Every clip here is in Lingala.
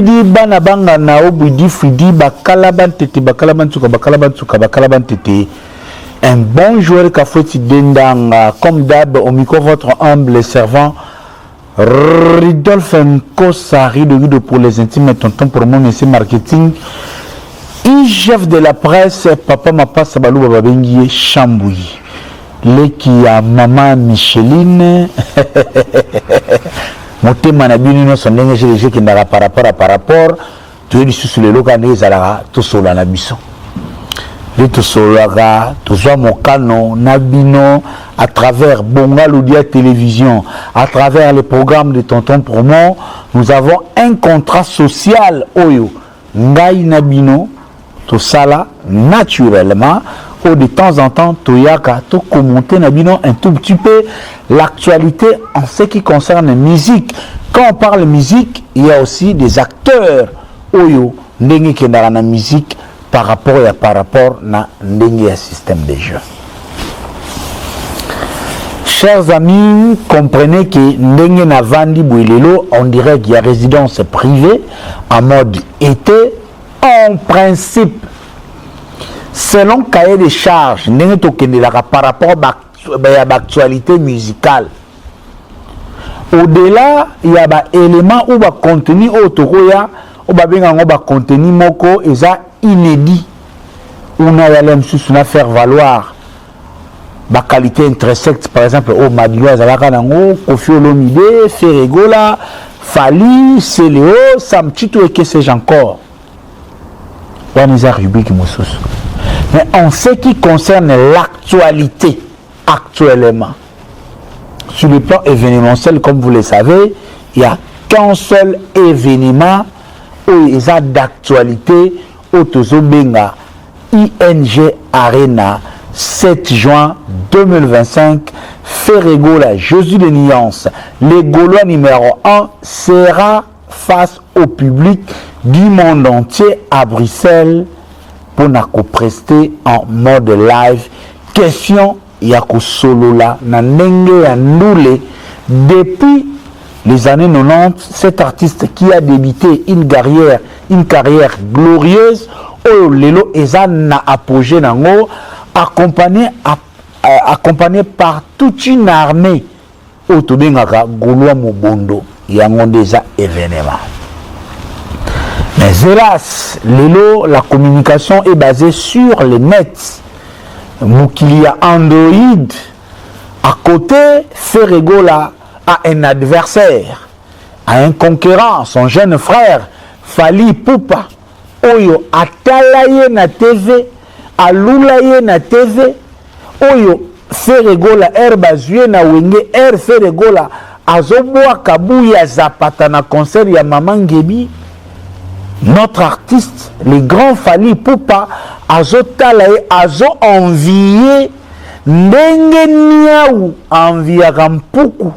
bidi bana banga na obudi fridi bakalaban tete bakalaban tete. Un bon joueur Kafoueti Dendanga, comme d'hab, au micro votre humble servant Ridolphe Nkosari de Guido pour les intimes et tonton pour moi, monsieur marketing. Chef de la presse, papa Mapa Sabalou Babengie Chambouy. Leki à maman Micheline. Moté Manabini, non, son linge, j'ai qui n'a par rapport. Tu es du sous le local, les alara, tout seul à la mission. Les tout seul à tout soit mon canon, Nabino, à travers Bongaloudia Télévision, à travers les programmes de Tonton Promo, nous avons un contrat social, Oyo, Ngai Nabino, tout ça là, naturellement, ou de temps en temps, Toyaka, tout commenter Nabino un tout petit peu l'actualité en ce qui concerne la musique. Quand on parle musique, il y a aussi des acteurs, Oyo, Ndengi Kendara na musique, par rapport na Ndengi système de jeu. Chers amis, comprenez que Ndengi na Vandi Bouilelo, on dirait qu'il y a résidence privée en mode été. En principe, selon cahier de charges, Ndengi Tokendelaka par rapport à l'actualité musicale. Au-delà, il y a des éléments ou des contenus autoroya ou des contenus moko et ça inédit. On a à faire valoir la qualité intrinsèque, par exemple, au Madioua Zalakanango, Kofi Olomide, Ferregola, Fali, Céléo, Samchito et que sais-je encore. Waniza Rubik Moussous. Mais en ce qui concerne l'actualité, actuellement, sur le plan événementiel, comme vous le savez, il n'y a qu'un seul événement où il y a d'actualité au Tozobenga ING Arena 7 juin 2025 Ferregola Jésus de Nuance le Gaulois numéro 1 sera face au public du monde entier à Bruxelles pour nous prester en mode live question Yako Solola na Nenge ya Ndoule. Depuis les années 90, cet artiste qui a débuté une carrière glorieuse, oh lelo eza na apogée nango, accompagné par toute une armée autobengaka Gaulois Mobondo yango déjà événement. Mais hélas, lelo la communication est basée sur le net. Qu'il y a Android à côté, Ferregola a un adversaire, a un concurrent, son jeune frère, Fali Poupa, Oyo atalaye na TV, alulaye na TV, Oyo Ferregola herbazuye na wenge, Ferregola azoboa kabuya zapata na concert ya Maman Ngebi. Notre artiste, le grand Fali Poupa, azo talaye, azo envié ndenge niaou enviaka mpuku,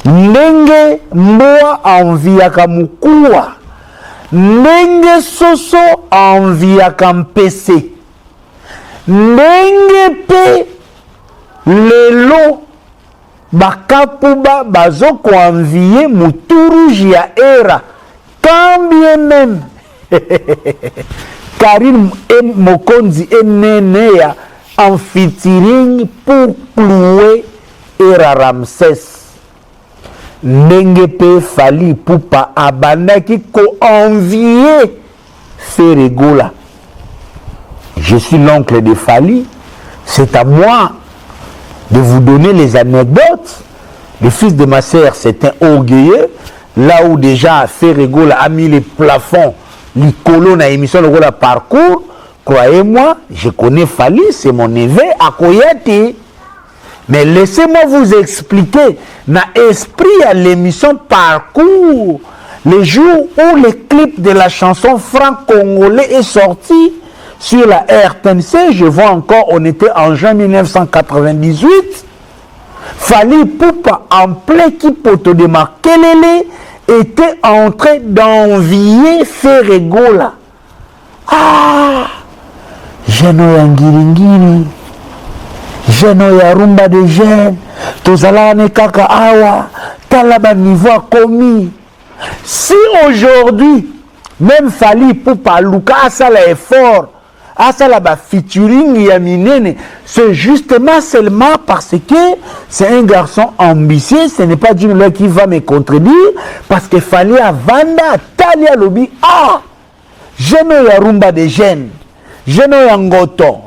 ndenge mboa enviaka mukua, ndenge soso enviaka mpese, ndenge pe lelo bakapuba bazo ko envié muturuji ya era. Quand bien même Karim Mokonzi est né en featuring pour clouer Era Ramsès. Nengepe Fali Poupa Abanaki ko envié Ferregola. Je suis l'oncle de Fali. C'est à moi de vous donner les anecdotes. Le fils de ma sœur, c'est un orgueilleux. Là où déjà Ferregola a mis les plafonds, les colonnes à émission de la parcours, croyez-moi, je connais Fali, c'est mon neveu à Koyate. Mais laissez-moi vous expliquer, dans l'esprit à l'émission Parcours, le jour où le clip de la chanson franc-congolais est sorti sur la RTNC, je vois encore, on était en juin 1998, Fali Poupa en plein kipoto de Makelele était en train d'envier Ferregola. Ah, Jeno ya ngiringiri, Jeno ya rumba de jeunes, tozalane kaka awa, talaba niveau komi. Si aujourd'hui, même Fally Ipupa Luka a ça l'effort, a ça la featuring Yaminene, c'est justement seulement parce que c'est un garçon ambitieux, ce n'est pas Jimmy qui va me contredire, parce que Fally a Vanda, Talia Lobi, ah, j'aime ya rumba des jeunes, j'aime ya ngoto.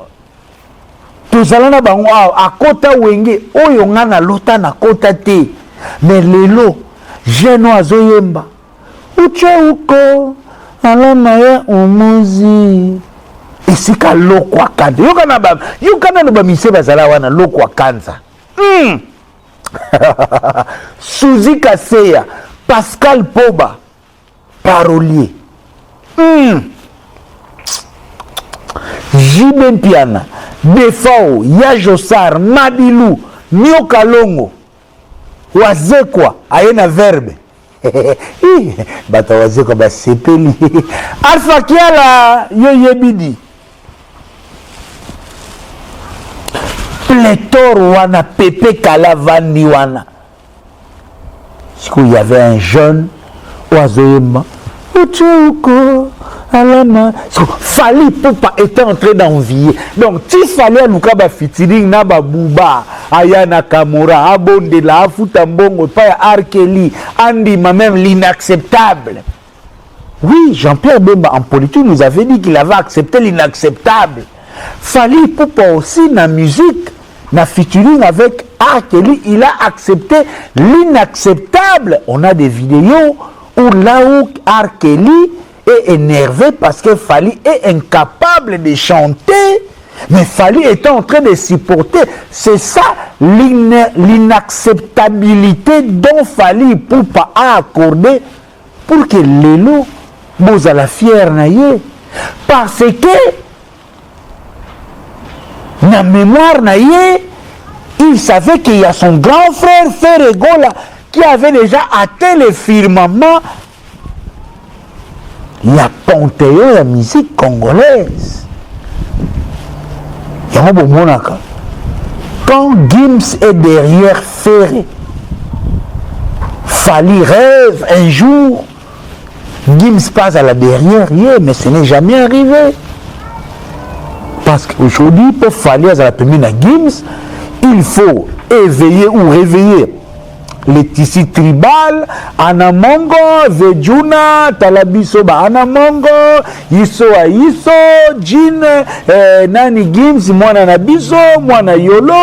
Tozalana bango a kota wenge, oyo ngana lota na kota te, mais lelo, jeune azoyemba, uche uko, alama ya umuzi. Esika lokwa kanza. Yokana no mise bazala wana lokwa kanza. Suzy Kaseya, Pascal Poba, parolier. Jiben Piana, Defao, Yajosar, Mabilou, Nyoka Longo, Wazekwa, ayena verbe. Bata Wazekwa ba sepeli. Alpha Kiala, Yoyebidi. Pléthore wana, Pepe Kalavandi wana. Il y avait un jeune, Oazoyemba, Uchouko, Alama. Fally Ipupa était en train d'envier. Donc, si Fally Luka featuring na Bouba, Aya Nakamura, Abondela, Afutambongo, Paya Arkeli, Andy, même l'inacceptable. Oui, Jean-Pierre Bemba en politique nous avait dit qu'il avait accepté l'inacceptable. Fally Ipupa aussi dans la musique, dans la featuring avec Arkeli, il a accepté l'inacceptable. On a des vidéos où là où Arkeli est énervé parce que Fally est incapable de chanter, mais Fally est en train de supporter. C'est ça l'inacceptabilité dont Fally Ipupa a accordé pour que Lelo bozala fier na ye. Parce que na mémoire na ye, il savait qu'il y a son grand frère Ferregola qui avait déjà atteint le firmament. Il y a Panthéon de la musique congolaise. Il y a un bon monaka. Quand Gims est derrière Ferré, Fally rêve un jour, Gims passe à la derrière, mais ce n'est jamais arrivé. Parce qu'aujourd'hui, pour Fally à la première Gims, il faut éveiller ou réveiller les tissus tribal, Anamongo, Vejuna, Talabiso, Anamongo, Iso a Iso, Jin, Nani Gims, Mwana Nabiso, Mwana Yolo,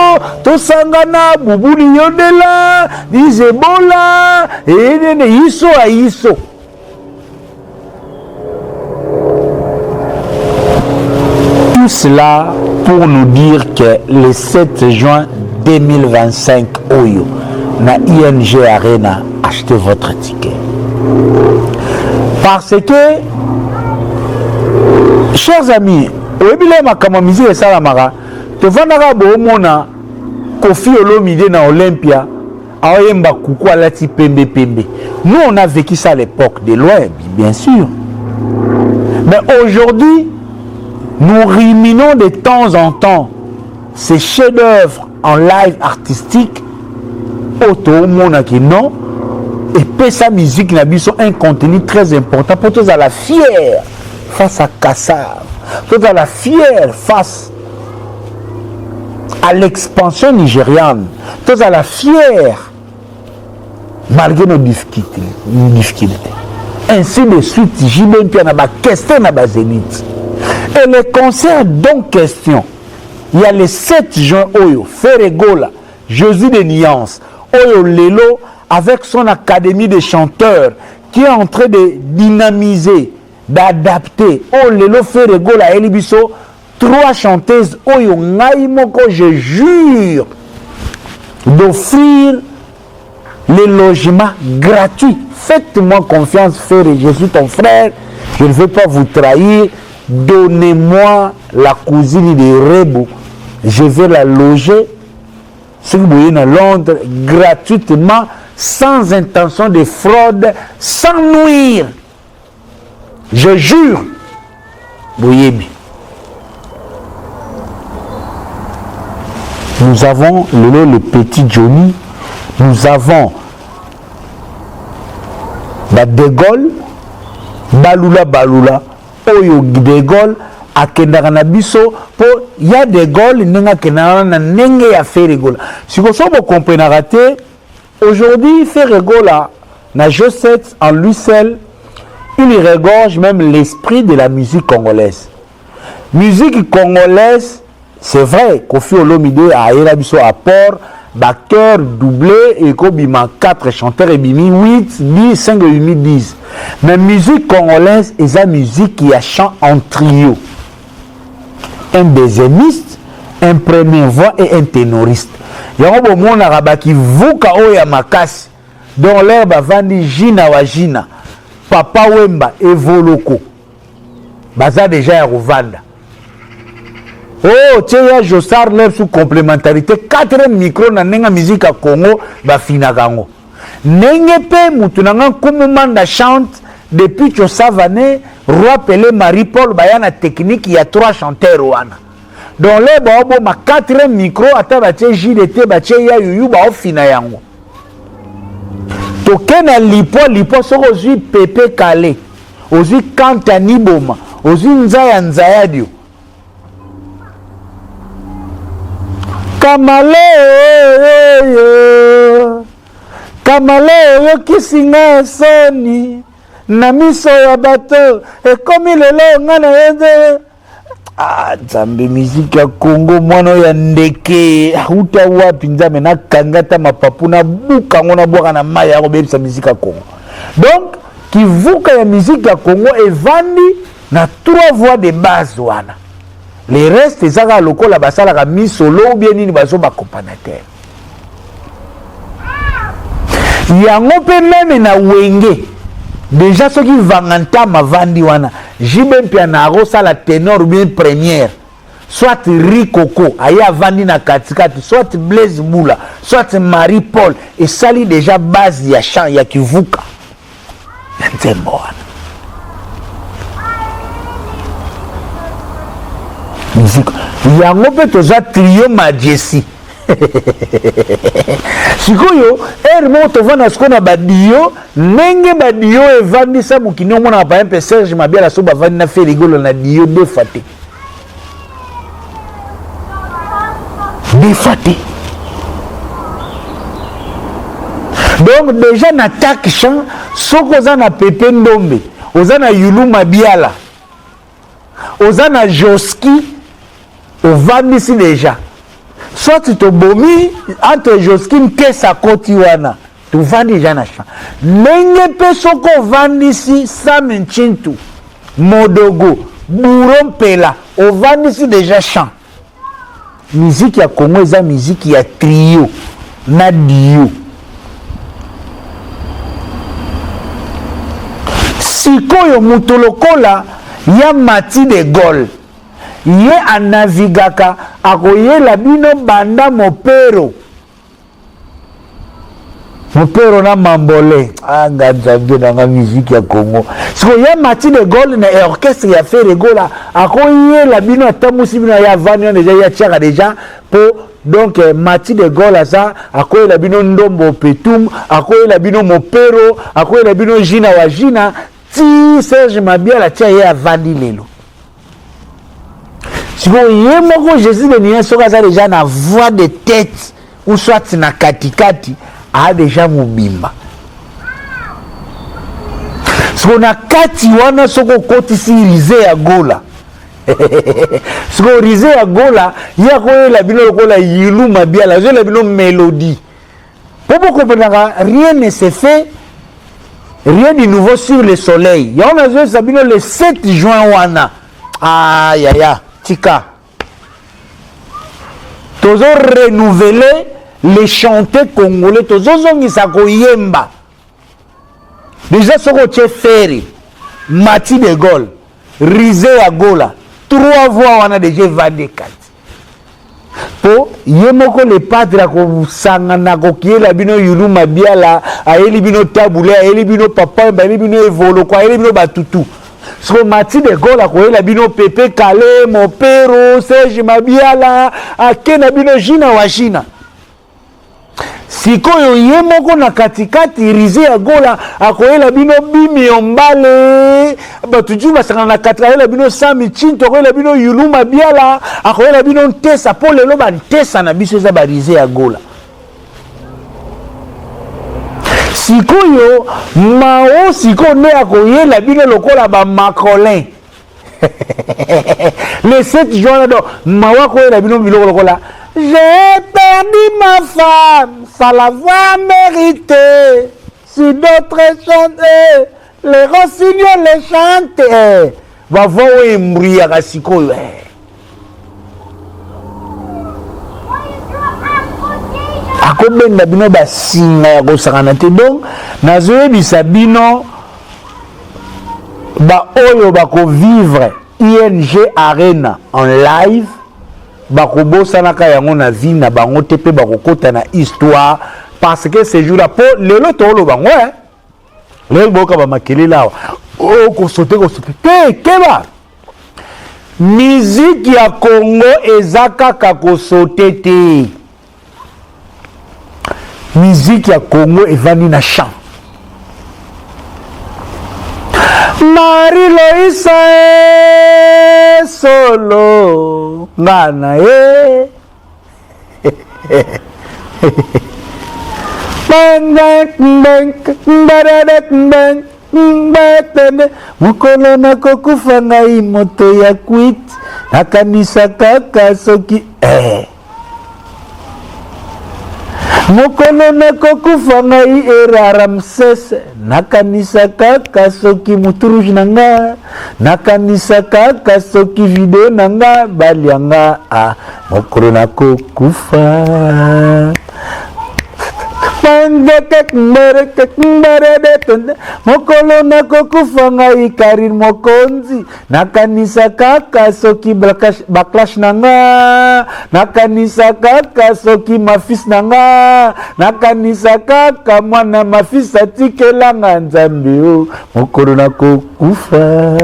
Tosangana, Bubuli Yodela, Izebola, et Iso a Iso. Tout cela pour nous dire que le 7 juin 2025, Oyo, na ING Arena, achetez votre ticket. Parce que, chers amis, Oebile Makamamizi et Salamara, te vandara boomona Kofi Olomide na Olympia, Aoyemba Koukou Alati Pembe Pembe. Nous, on a vécu ça à l'époque de loin, bien sûr. Mais aujourd'hui, nous ruminons de temps en temps ces chefs-d'œuvre en live artistique. Auto mona qui non et puis sa musique n'a un contenu très important pour tous à la fière face à Kassav, tous à la fière face à l'expansion nigériane, tous à la fière malgré nos difficultés. Ainsi de suite, j'y vais bien à ma question à ma zénith. Et les concerts dont question, il y a le 7 juin Oyo, Ferregola, Jésus de Nuances, Oyo Lelo, avec son académie de chanteurs, qui est en train de dynamiser, d'adapter. Oyo Lelo Ferregola Elibiso, 3 chanteuses, Oyo Naimoko, je jure d'offrir les logements gratuits. Faites-moi confiance, frère, je suis ton frère, je ne veux pas vous trahir. Donnez-moi la cousine de Rebou, je vais la loger. Si vous voyez à Londres, gratuitement, sans intention de fraude, sans nuire. Je jure. Voyez bien. Nous avons le petit Johnny, nous avons ba De Gaulle balula oyo De Gaulle akendaka na biso po ya De Gaulle nenga kenana na nenge ya Ferregola siko so bo comprenara te aujourd'hui Ferregola na Josette en lui seul il regorge même l'esprit de la musique congolaise. Musique congolaise, c'est vrai, Kofi Olomide a eu apport, batteur, doublé, et Kobima 4 chanteurs et bimi 8, 10, 5 et 8, 10. Mais musique congolaise, c'est la musique qui a chant en trio. Un deuxiémiste, un premier voix et un ténoriste. Il y a un monde arabe qui vuka oya makasi, dont l'herbe a vendu Jina wa Jina. Papa Wemba et Voloko baza déjà à Rwanda. Oh tiens Jossar lève sous complémentarité 4 micros na nenga musique à Congo ba finagango nenge pe mutunanga kumumanda chante depuis Tchosavane Roi Pelé Marie Paul bayana technique il y a 3 chanteurs wana donc les babo ma 4 micros ata ba tie JDT ba tie ya yuyu ba ofina yango tokena lipo soko ozwi Pepe Kale ozwi Kanta Niboma ozwi Nzaya dio Kamale yo kisinga soni na miso ya bato ekomi lelo nga na yede Nzambe musique ya Congo mwana ya ndeke uta wapi nzambe na kangata mapapu na buka ngona bwaka na maya ya kobebisa musique ya Congo. Donc kivuka ya musique ya Congo evandi na 3 voix de base wana. Les restes ezaka lokola basala ka mi solo ou bien nini bazo ba accompagnateur. Yango pe meme na wenge déjà ceux qui vanganta mavandi wana jibe mpia na rosa la ténor bien première soit Rikoko aya vandi na katikati soit Blaise Moula soit Marie Paul et sali déjà base ya chant ya kivuka ntembo wana musique yango pe toza trio Majesty sikoyo ermo tovana skona badio nenge badio evandi sa mukini omona pa mpe Serge Mabiala so bavandi na Ferregola na dio defate donc déjà na tak chant soko oza na Pepe Ndombe oza na Yulu Mabiala oza na Joski ovandi si déjà soit tu te bomi entre Josquin Kessa Koti wana tu vandi déjà na champ nenge pe soko vandi si Sam Nchintu Modogo Burompela o vandi si déjà champ musique ya Congo eza musique ya trio na dio sikoyo mutolokola ya Mati de Gaulle ye anavigaka akoyela bino banda mopero na mambole nganzambe nanga musique ya Congo siko ye Mati de Gaulle na orchestre ya Ferregola akoyela bino atamusi bino ya vani déjà ya tiaka déjà po donc Mati de Gaulle asa akoyela bino ndombo petum akoyela bino mopero akoyela bino jina wa jina ti Serge Mabiala tia ye avandi lelo si vous voyez, Jésus de Nia Sokaza déjà na voix de tête ou soit na katikati a déjà mobimba. Si on a kati wana soko koti si risé à Gola. Si on risé à Gola, il y a quoi la bino kola Yulu Mabiala, la bino mélodie. Pour vous comprendre, rien ne se fait, rien de nouveau sur le soleil. Il y a un sabino le 7 juin wana. Aïe aïe aïe. Tika. Tozo renouveler les chanteurs congolais. Tozo zongisa koyemba. Déjà soko tche Ferry, Mati de Gaulle, Rizé Agola, 3 voix wana déjà 24. Po yemoko le padre ko sangana ko kiela bino Yulu Mabiala, aeli bino Tabule, aeli bino Papa, aeli bino Evolo, aeli bino Batutu. So Mati de Gaulle akoyela bino Pepe Kale, Mopero, Serge Mabiala, akena bino Jina wa Jina. sikoyo ye moko na katikati rize ya gola akoyela bino bimi yombale bato ju basangana na kati akoyela bino sami chinto akoyela bino yuluma biala akoyela bino ntesa po lelo bantesa na biso eza barize ya gola sikoyo mao sikoyo nde akoyela bino lokola bamacolin le 7 juin do mao akoyela bino biloko lokola j'ai perdu ma femme, ça la voix mérité. Si d'autres chantent, les rossignols les chantent. Va voir où est mourir à Siko. A combien d'abino ba singa ya kosakanate donc nazoye bisabino ba oyo ba ko vivre ING Arena en live. Bakobosanaka yango na vie na bango te pe bakokota na histoire parce que ce jour là po lelo tolo bango lelo boka ba makeli lawa o ko sauter te keba musique ya Congo ezaka ka ko sauter te musique ya Congo evani na chant Marie-Loïsa solo ngana mokolo nakokufa ngai moto ya kwit nakanisa kaka soki mokolo nakokufa ngai Ramses nakanisa kaka soki muturuji nanga nakanisa kaka soki video nanga balianga mokolo nakokufa mokolo nakokufa ngai Karine Mokonzi nakanisa kaka soki baclash nanga nakanisa kaka soki mafis nanga nakanisa kaka mwana mafis atikelanga nzambe mokolo nakokufa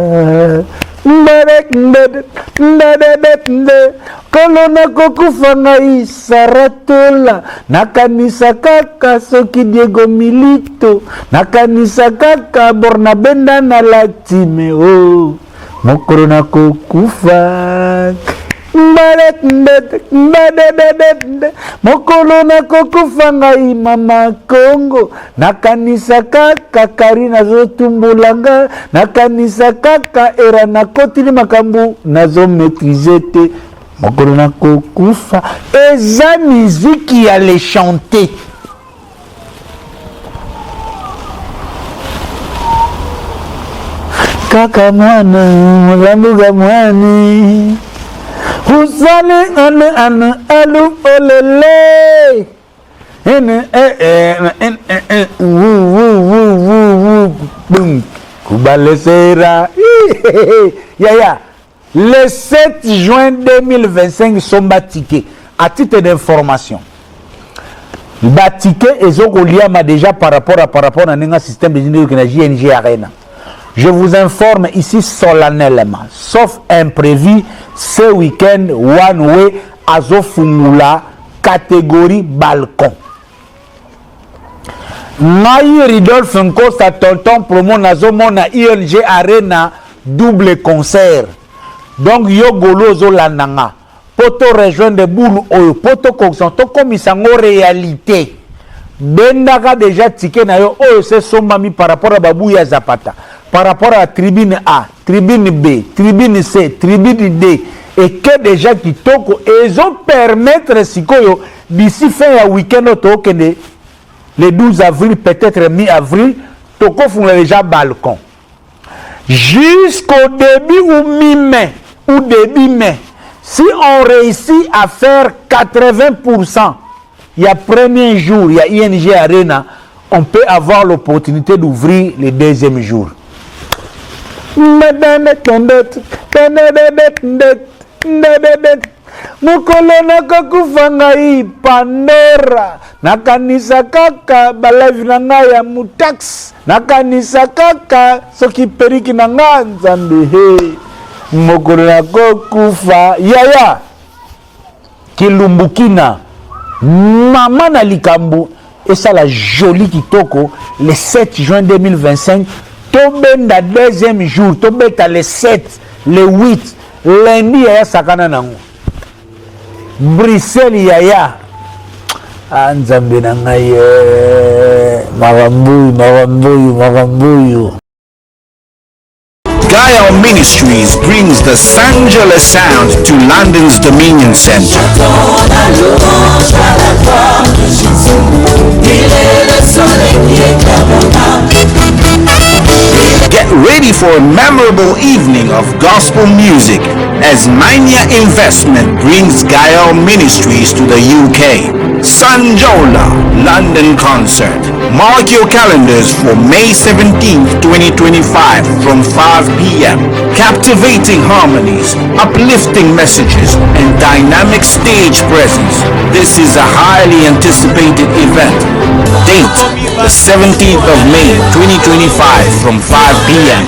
kolo nakokufa ngai Saratola nakanisa kaka soki Diego Milito nakanisa kaka Bornabenda na Latime mokolo nakokufa mokolo nakokufa ngai Mama Kongo nakanisa kaka Karina zotumbulanga nakanisa kaka era nakotili makambo nazo maîtriser te mokolo nakokufa eza miziki ya les chanter kaka mwana molambuga mwani usale ane alu olele kubalesera yaya le 7 juin 2025 somba ticket à titre d'information ba ticket ezokoliama déjà par rapport à un système de JNG Arena. Je vous informe ici solennellement, sauf imprévu, ce week-end, One Way, Azofungula, catégorie balcon. Maï Ridolphe Nkosta Tonton promo Nazomona ING Arena double concert. Donc yo golo zo landanga. Poto rejoindre boulou oyo, poto konsanto comme sango réalité. Bendaka déjà ticket na yo oyo se sombami par rapport à Babouya Zapata. Par rapport à la tribune A, tribune B, tribune C, tribune D, et que déjà qui toko, et ils ont permettre sikoyo d'ici fin à week-end le 12 avril, peut-être mi-avril, toko font déjà balcon. Jusqu'au début ou mi-mai, ou début mai, si on réussit à faire 80%, il y a premier jour, il y a ING Arena, on peut avoir l'opportunité d'ouvrir le deuxième jour. Mukolo nakakufa ngai Pandora nakanisa kaka balavi na ngai ya mutax nakanisa kaka soki periki na ngai nzambe mukolo nakokufa yaya kilumbukina mama na likambo et ça la jolie kitoko le 7 juin 2025 tobenda deuxième jour tobeta le 7 le 8 lundi ya sakana nango Bruxelles yaya anzambe na ngai magambuyu Gaia Ministries brings the Sanjala sound to London's Dominion Centre. Get ready for a memorable evening of gospel music as Mania Investment brings Gaia Ministries to the UK. Sanjola London Concert. Mark your calendars for May 17th, 2025 from 5 p.m. Captivating harmonies, uplifting messages, and dynamic stage presence. This is a highly anticipated event. Date, the 17th of May, 2025 from 5 p.m.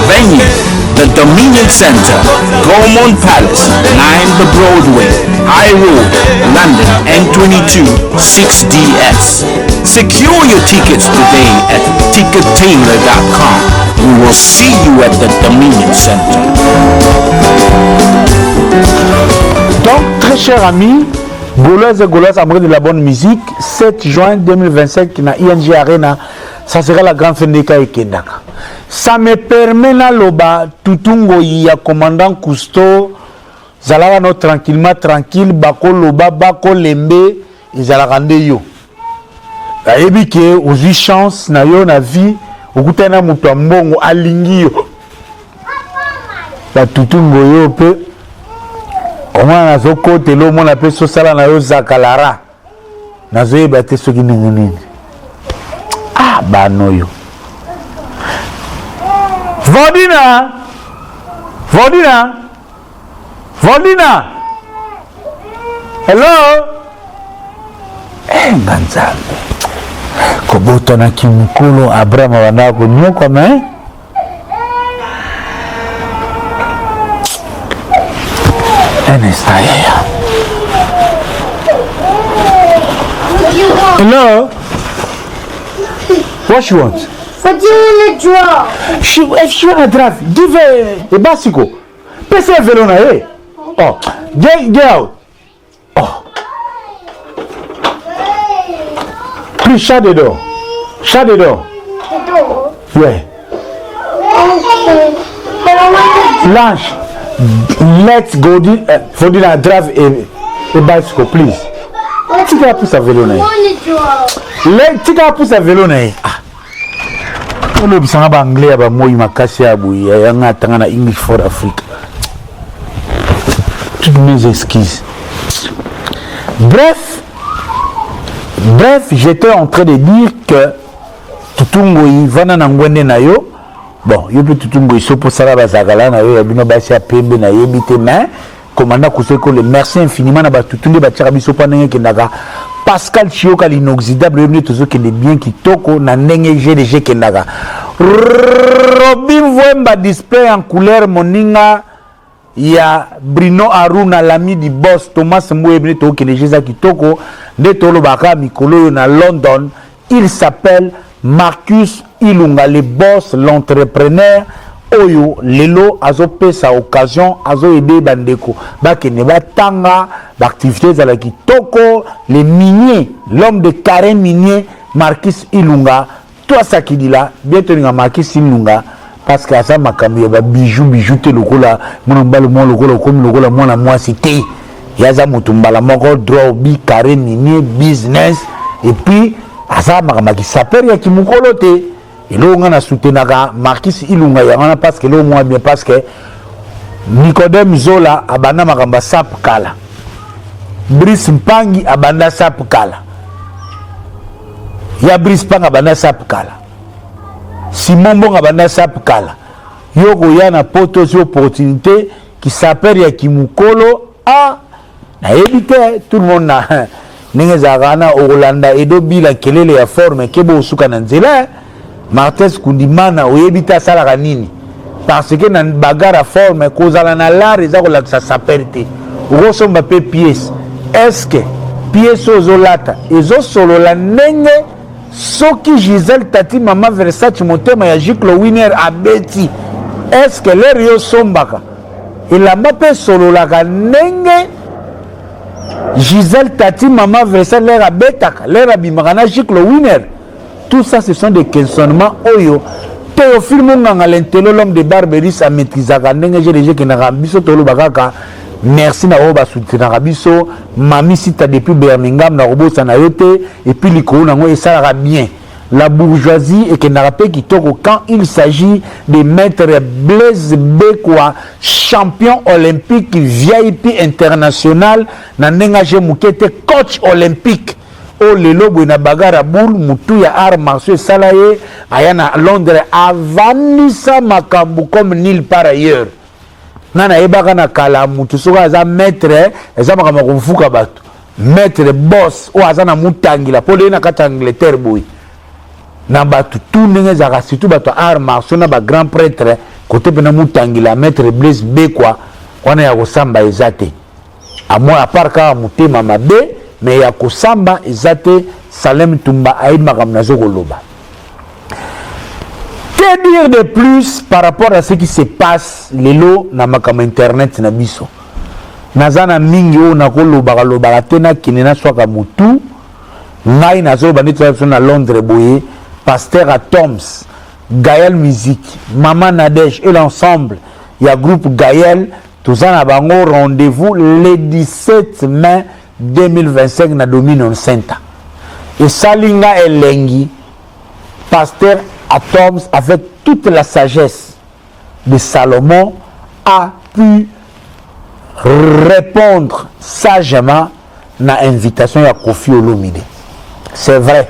Venue, the Dominion Centre, Gaumont Palace, 9 The Broadway, High Road, London, N22, 6DS. Secure your tickets today at tickettailor.com. We will see you at the Dominion Centre. Donc, très chers amis, Gauloises et Gauloises amoureux de la bonne musique, 7 juin 2025 na ING Arena, ça sera la grande fin de Kendaka. Ça me permet na loba tutungo ya commandant Cousteau, zalaka no tranquillement tranquille, bako loba, bako lembe, ezalaka nde yo. Ayebi ke ozwi chance na yo na vie, okutana mutu ya mbongo alingi yo. Ba tutungo yo pe omwana nazokotela omona mpe sosala na yo zakalara nazoyeba te soki ndenge nini bano yo Vodina hello nganzambe kobotana kimukulu Abraham abandaka konyoka me Hello? What she wants? What do you want to draw? If she want to drive, give her a bicycle. Pese a velona, eh? Oh, get out. Oh. Please shut the door. Shut the door. The door? Yeah. Okay. But I want to Lunch. Let's go for dinner. Drive a bicycle, please. Tika pousse à vélo na. Tika pousse à vélo na. Ono bisanga ba anglais ba moyi makasi ya buyi ya ngata na English for Africa. Toutes mes excuses. Bref, j'étais en train de dire que tutungo ivana na ngwende na yo. Bon, yo pe tutungo isopo sala bazagala na yo ya bino basi ya pembe na yebite mais commandant Kouseko le merci infiniment na ba tutunde ba tira biso pa ndenge kendaka Pascal Chioka l'inoxydable yebne tozo kende bien kitoko na ndenge GDG kendaka Robin Vwemba display en couleur moninga ya Bruno Aruna l'ami du boss Thomas Mbouebne to kende jeza kitoko nde tolo baka mikolo na London. Il s'appelle Marcus Ilunga, le boss, l'entrepreneur. Oyo lelo azo pesa occasion azo aider bandeko bakene batanga d'activités à la kitoko les miniers, l'homme de carré minier Marcus Ilunga. Toi ça qui dit là bientôt nga Marcus Ilunga parce que ça makambi ba bijou te lokola mon mbalo mon lokola comme lokola mona moi c'était yaza mutumbala moko droit bi carré minier business et puis asa makamaki saper ya kimukolo te. Et là, on a soutenu Marcus Ilunga, parce que là, on a bien parce que Nicodème Zola a banda makamba sap kala. Brice Mpangi a banda sap kala. Ya Brice Mpangi a banda sap kala. Simon Bon a banda sap kala. Yoko yana potos opportunité qui s'appelle Yakimukolo. Ah, na évité tout le monde na. Nengezagana Orlanda Edo Bila kelele ya forme kebo usuka na nzela. Martes Kundimana oyebita salaka nini parce que na bagara forme kozala na l'art eza ko la sa perte rosomba pe pièce est-ce que pièce ozolata ezosolola ndenge soki Gisèle Tati Mama Versace motema ya Giclo Winner abeti est-ce que l'air yo sombaka elamba pe sololaka ndenge Gisèle Tati Mama Versace l'air abetaka l'air abimaka na Giclo Winner. Tout ça ce sont des questionnements oyo Théophile Monganga l'intelo l'homme de Barberis a maîtrisé ndenge j'ai que na rambiso tolo bakaka. Merci na oba soutenir biso mami sita depuis Birmingham na robosa na yote et puis likolo nango esalaka bien la bourgeoisie et que na rappel kitoko quand il s'agit de maître Blaise Bekwa champion olympique VIP international na nenga je mukete coach olympique o lelo bwena bagara boule mutu ya art martiaux salaye ayana Londres avanisa makambu comme nulle part ailleurs. Nana ebaka na kala mutu soka aza maître eza makama kumfuka bato maître boss o aza na mutangila pole na kata Angleterre boy na bato tout ndenge zaka surtout bato art martiaux na ba grand prêtre côté pena mutangila maître Blaise Bekwa wana ya kosamba ezate à moi à part ka mutema mabe mais ya kosamba ezate Salem Tumba aid makam nazo koloba. Que dire de plus par rapport à ce qui se passe lelo na makam internet na biso nazana mingi o na koloba loba tena kinena swaka mutu ngai nazo bandita na Londres boye pasteur Atoms Gaël Musique Maman Nadège et l'ensemble il y a groupe Gaël tous en bango rendez-vous le 17 mai 2025 na Dominion Center et Salinga Elengi pasteur Atoms, avec toute la sagesse de Salomon, a pu répondre sagement à l'invitation à Kofi Olomide. C'est vrai.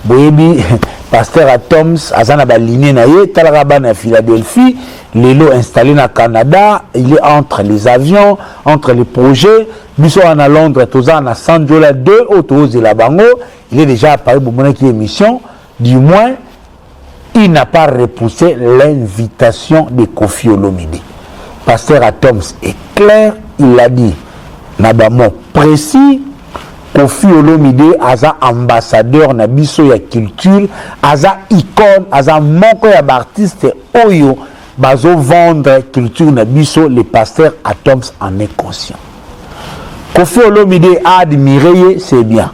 Boyebi, pasteur Atoms, Azana Baline Naye, Talaraban à Philadelphie, Lelo installé au Canada, il est entre les avions, entre les projets. Biso à Londres, Tozan à San Jola 2, Autoz et la Bango, il est déjà apparu pour mon émission, du moins. Il n'a pas repoussé l'invitation de Kofi Olomide. Pasteur Atoms est clair, il a dit, Nabamo précis, Kofi Olomide aza ambassadeur na biso ya culture, aza icône, aza moko ya artiste oyo bazo vendre culture na biso, le pasteur Atoms en est conscient. Kofi Olomide a admiré, c'est bien.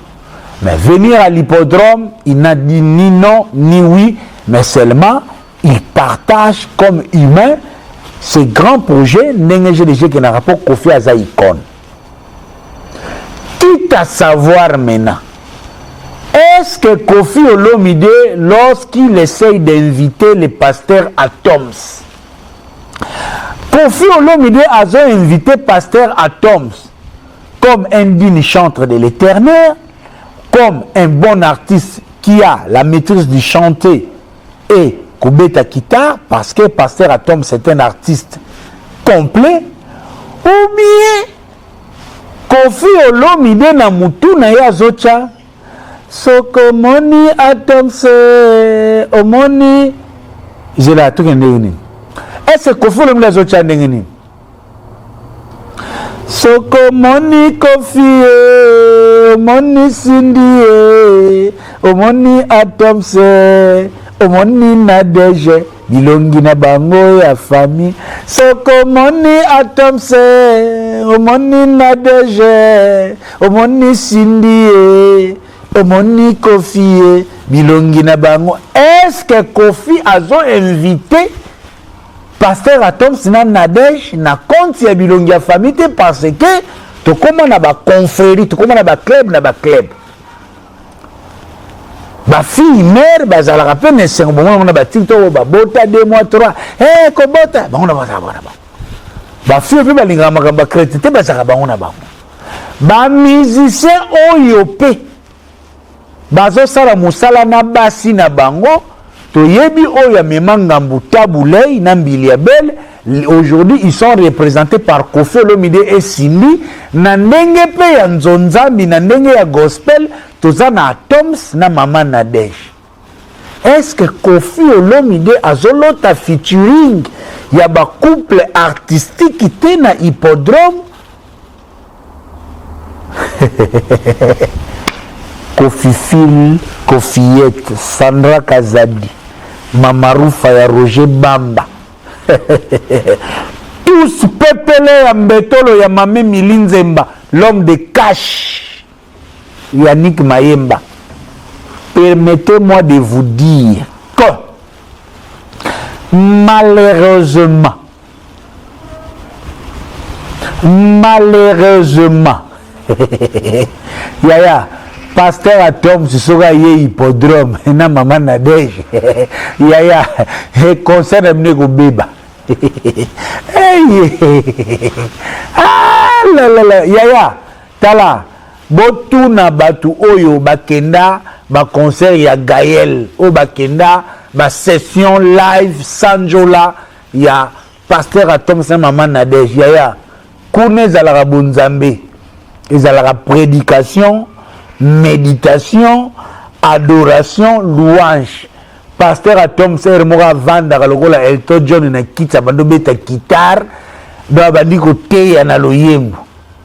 Mais venir à l'hippodrome, il n'a dit ni non, ni oui, mais seulement il partage comme humain ce grand projet n'engagé qui n'a rapport Kofi Aza icône. Quitte à savoir maintenant, est-ce que Kofi Olomide, lorsqu'il essaye d'inviter les pasteurs Atoms, Kofi Olomide a invité pasteur Atoms comme un digne chantre de l'Éternel, comme un bon artiste qui a la maîtrise du chanter et Koubeta Kita, parce que pasteur Atoms c'est un artiste complet, ou bien Kofi Olomide na mutu na ya zocha soko moni Atoms omoni je la tout ndeni. Est-ce que Kofi Olomide zocha ndeni? Soko moni Kofi omoni Cindy omoni Atoms omoni Nadège bilongi na bango ya famille. Soko moni Atoms omoni Nadège omoni Cindy omoni Kofi bilongi na bango. Est-ce que Kofi azo invité pasteur Atoms na Nadège na compte ya bilongi ya famille parce que to comment na ba confrérie, to comment na ba club ba fille mère bazala rappel ne c'est un moment on a ba TikTok ba bota 2 mois 3 ko bota ba on a ba fille pe ba linga makamba crédité bazala ba on a ba musicien oyo pe bazo sala musala na basi na bango to yebi oyo memanga mbutabulei na mbili ya belle. Aujourd'hui, ils sont représentés par Kofi Olomide et Cindy. Na ndenge pe ya nzonzambi, na ndenge ya gospel, toza na Atoms na Maman Nadège. Est-ce que Kofi Olomide azolota featuring ya ba couple artistique ite na hippodrome? Kofi Phil, Kofiette, Sandra Kazadi, Mamaroufa ya Roger Bamba. Tous pepele ya mbetolo ya Mame Milinzemba, l'homme de cash, Yannick Mayemba. Permettez-moi de vous dire que malheureusement, Yaya, pasteur Atom, ce sera yé hippodrome, na maman Nadège, Yaya, concerne amené au béba. Ah là là là, Yaya, tala, botu na batu oyo bakenda, ba concert ya Gaël, o bakenda, ba session live Sanjola, ya pasteur Atom, sa maman Nadège, Yaya. Kone zalara bonzambe, zalara prédication, méditation, adoration, louange. Pasteur Atom Ser Mora Vanda Kalokola Elton John na kitsa bando beta guitare, do bandi ko teya na loyembo.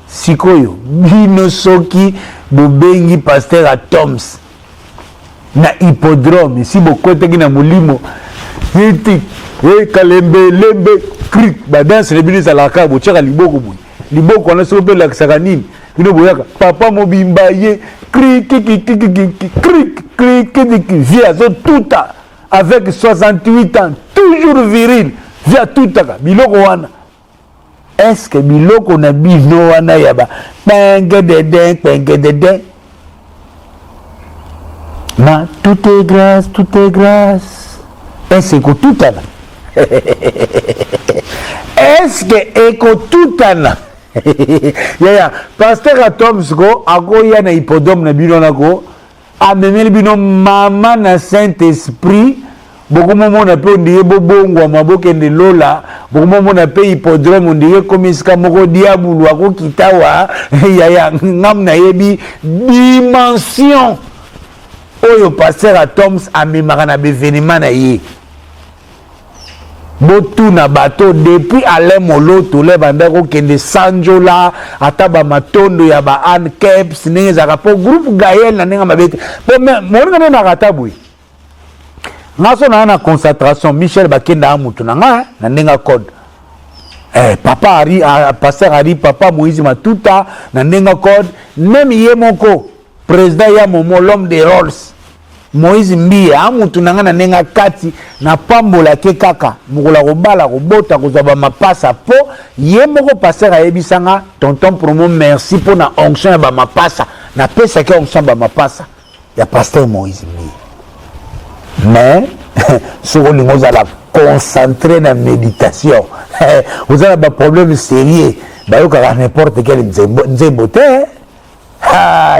Sikoyo bino soki bobengi Pasteur Atom na hippodrome si bokote ki na mulimo. Yiti kalembe lembe krik ba danse le bini za ka bo tshaka liboko boy. Liboko na so pe la sakanini. Bino boyaka papa mobimba ye krik via zo tuta avec 68 ans toujours viril via tuta biloko wana. Est-ce que biloko na bino wana yaba penge de na tout est grâce. Est-ce que tout là? Est-ce que eko tout là? Yaya, pasteur Atom ko akoya na hippodrome na bino nako amemeli bino mama na Saint-Esprit beaucoup moment na pe ndiye bobongwa mabokende lola beaucoup moment na pe hippodrome ndiye komisika moko diabulu akokitawa yaya ngam na yebi dimension oyo pasteur Atom amemaka na bevenema na ye. Botu na bateau depuis Alain Moloto le bandako kende Sanjola ataba matondo ya ba Anne Keps neza kapo groupe Gaël na nenga mabete po moringa na katabui ngaso na concentration Michel Bakenda amutu na nga na nenga code papa ari pasteur ari papa Moïse Matuta na nenga code même yemoko président ya momo l'homme des Rolls Moïse Mbie amutu nanga na nenga kati na pambola ke kaka mukola kobala kobota kozaba mapasa po ye moko passer ayebisanga tonton promo merci pour na onction ya ba mapasa na pesa ke onction ba mapasa ya pasteur Moïse Mbie. Mais soko lingo za la concentrer na méditation vous avez ba problème sérieux ba yoka n'importe quel nzembo te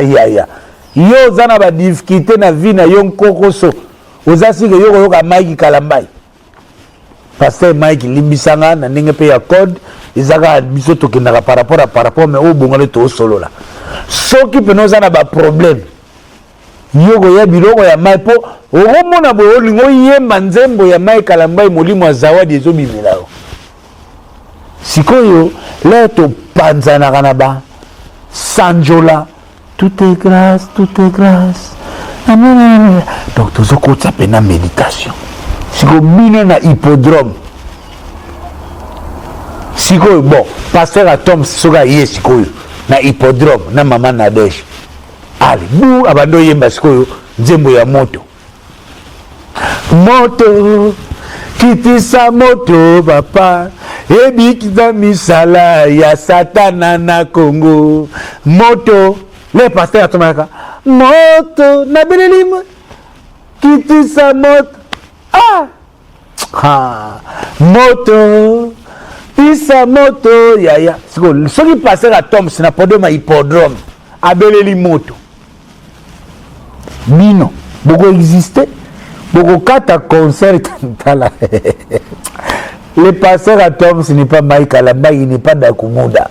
ya yo zana ba difficulté na vie na yo nkokoso ozasi ke yo yoka Mike Kalambai pasteur Mike limbisanga na ndenge pe ya code ezaka biso tokendaka par rapport mais o bongole to solo la soki pe no zana ba problème yo go ya biloko ya mai po omona bo lingo yemba nzembo ya Mike Kalambai molimo wa zawadi ezo bimela yo sikoyo le to panzana kana ba Sanjola. Tout est grâce. Donc, tout ce qu'on s'appelle la méditation. Si vous venez na hippodrome, si vous bon, pasteur Atom, soga yé si vous na hippodrome, na maman Nadège. Allez, vous abandon yemba si vous nzembo ya moto. Moto, kitisa moto, papa. Ebi kita misala ya satana na Congo. Moto. Le pasteur atomaka moto na belelimo kitisa moto moto pisa moto yaya soki pasteur Atom na podium hippodrome abeleli moto bino boko exister boko kata concert tala. Le pasteur Atom ce n'est pas Mike Kalambai, il n'est pas Dakumoda.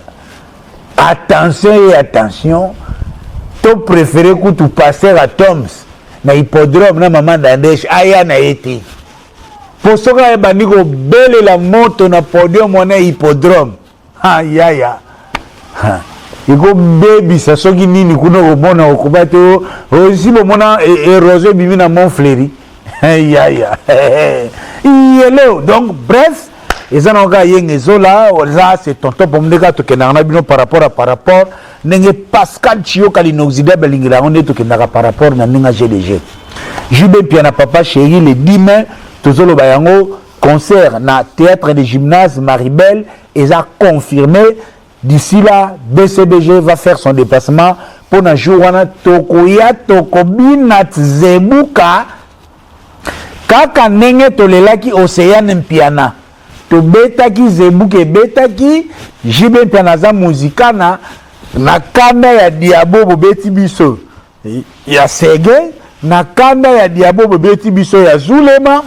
Attention ton préféré que tu passer à Toms na hippodrome na maman Nadège aya na été pour ce que bandiko belle la moto na podium na hippodrome yaya iko baby ça soki nini kuna komona okobate aussi bomona érosion bimi na Montfleury ya yelo donc bref eza na ka yenge zola ça c'est tonton pomdeka to kenana bino par rapport nenge Pascal Chio kalinoxida belingira on to kenaka par rapport na ninga GDG Jube Piana papa chéri le 10 mai tozolo bayango concert na théâtre de gymnase Maribel et ça confirmé. D'ici là, BCBG va faire son déplacement pour un jour où Tokoya Tokobinat Zebuka Kaka Nenge Tolelaki Océane Mpiana To Betaki Zebuke Betaki Jibe Mpianaza Muzikana na kanda ya Diabo Bobeti Biso ya Sege na kanda ya Diabo Bobeti Biso ya Zulema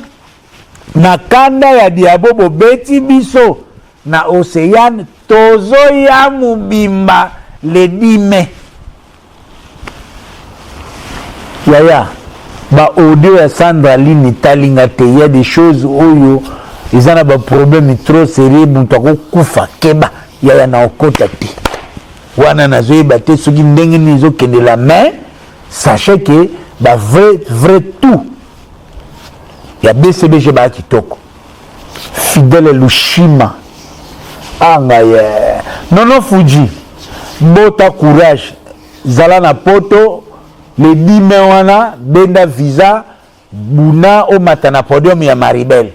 na kanda ya Diabo Bobeti Biso na Océane Tozo ya Mubimba le 10 mai. Yaya, ba audio ya Sandra Line talinga te, il y a des choses oyo, ils ont un problème trop sérieux, muntako kufa keba, yaya na okota te. Wana na zoe bate, soki ndenge nizo kende la main, sachez que ba vrai tout. Ya BCBG ba kitoko. Fidèle Lushima. Non Fuji bota courage zala na poto le 10 mai wana benda visa buna o matana podium ya Maribel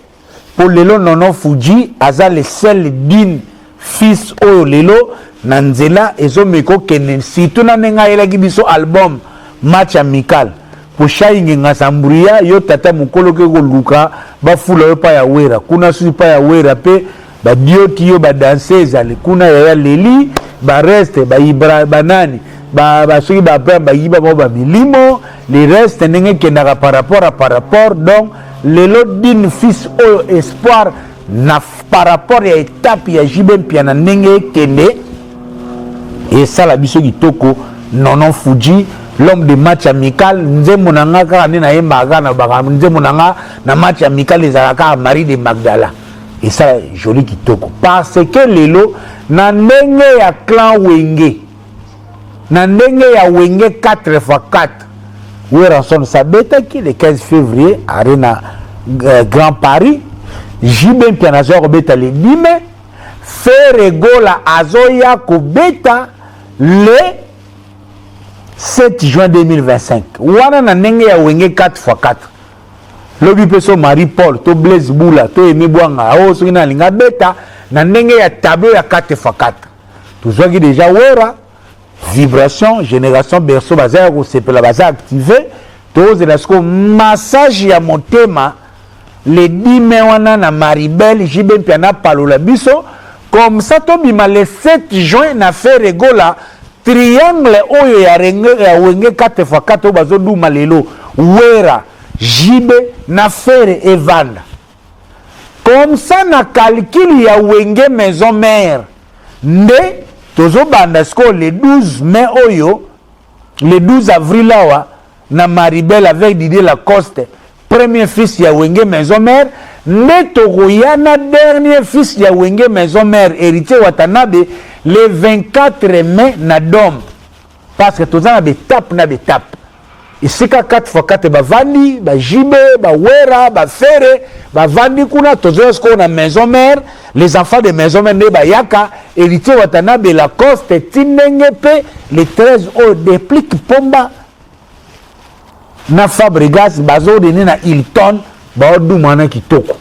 pour lelo non Fuji aza le seul din fils o lelo na nzela ezomeko kenen situ na nenga elaki biso album match amical pour shaingi ngasambria yo tata mukolo ke ko luka ba fula yo pa ya wera kuna susi pa ya wera pe ba dioti yo ba danseuse ale kuna ya leli ba reste ba ibra banani ba soki ba ba yiba ba milimo les restes ndenge kendaka par rapport donc lelo din fils o espoir na par rapport ya étape ya Jibe Mpiana ndenge kende et ça la biso kitoko non Fuji l'homme de match amical nzembo nanga ka na yemba na ba nzembo nanga na match amical ezalaka Marie de Magdala. Et ça, joli kitoko. Parce que lelo, na ndenge ya clan Wenge, na ndenge ya Wenge 4x4, où est rançon sa bête qui le 15 février, Arena Grand Paris, Jibe Mpiana Beta le 10 mai, Ferregola Azoya Kobeta le 7 juin 2025. Wana na ndenge ya Wenge 4x4. Lobi peso Marie-Paul, to Blaise Boula, to Emi Bwanga, o soki na linga beta, na ndenge ya tableau ya 4x4. Tozwaki déjà wera, vibration, génération berceau, baza ya kosepela, baza activé, tozela siko massage ya motema, le 10 mai wana na Maribel, Jibe Mpiana palola biso, comme ça tobima le 7 juin na Ferregola, triangle oyo ya Wenge 4x4, o bazo duma lelo, wera, Jibe na Fere Evanda. Comme ça na calcul ya Wenge maison mère. Nde tozo banda sko le 12 mai oyo, le 12 avril awa na Maribel avec Didier Lacoste, premier fils ya Wenge maison mère, nde tokoyana dernier fils ya Wenge maison mère, héritier Watanabe le 24 mai na Dom. Parce que toza na betape na betape. Isika 4x4 ba vandi, ba Jibe, ba wera, ba Fere, ba vandi kuna tozosko na maison mère, les enfants de maison mère ne ba yaka, héritier Watanabe Lacoste tinenge pe le 13 au déplique pomba na Fabregas bazo dene na Hilton ba odu mana kitoko.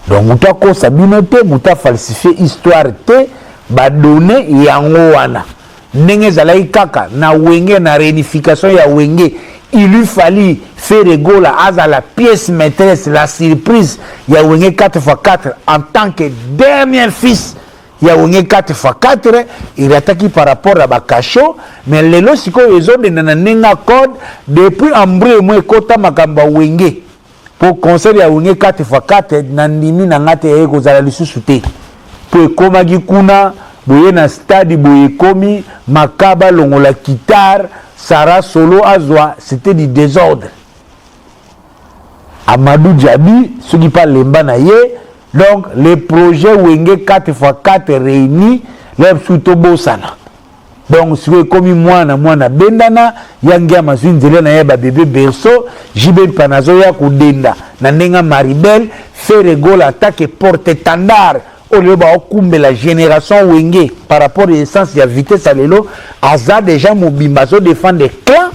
Donc muta ko sabino te, muta falsifier histoire te, ba donner yango wana. Ndenge zalai kaka na Wenge na réunification ya Wenge, il lui fallait faire Gola à la pièce maîtresse, la surprise ya Wenge 4x4 en tant que dernier fils ya Wenge 4x4, il attaque par rapport à Bakacho, mais lelo siko ezo de nanenga code depuis ambre mo ekota makamba Wenge pour concert ya Wenge 4x4 nandimi na ngate eko zala lisusu te po ekomaki kuna boye na stade boye komi makaba longola guitare Sarah solo azwa, c'était du désordre. Amadou Djabi ce qui parle lemba na ye, donc les projets Wenge 4x4 réunis les suto bosana donc sikoyo ekomi mwana bendana yangi amazwi nzela na ye babebe berceau jibe mpanazo ya kodenda na ndenge maribel feregola atake porte étendard oyo baokumbela génération wenge par rapport à essence ya vitesse ya lelo aza déjà mobimba azodéfendre clan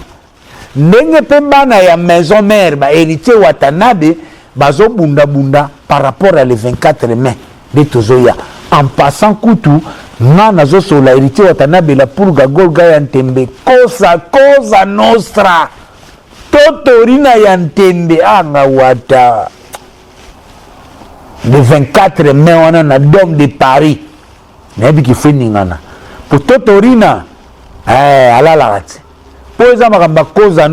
ndenge mpe bana ya maison mère bahéritier Watanabe bazobundabunda par rapport à les 24 mai nde tozoya en passant kutu nga nazosola héritier Watanabe la purga golga ya ntembe kosa nostra totorina ya ntembe anga wata le 24 mai wana na dôme de Paris nayebi kifeningana po totorina alalaka te po eza makambo cosa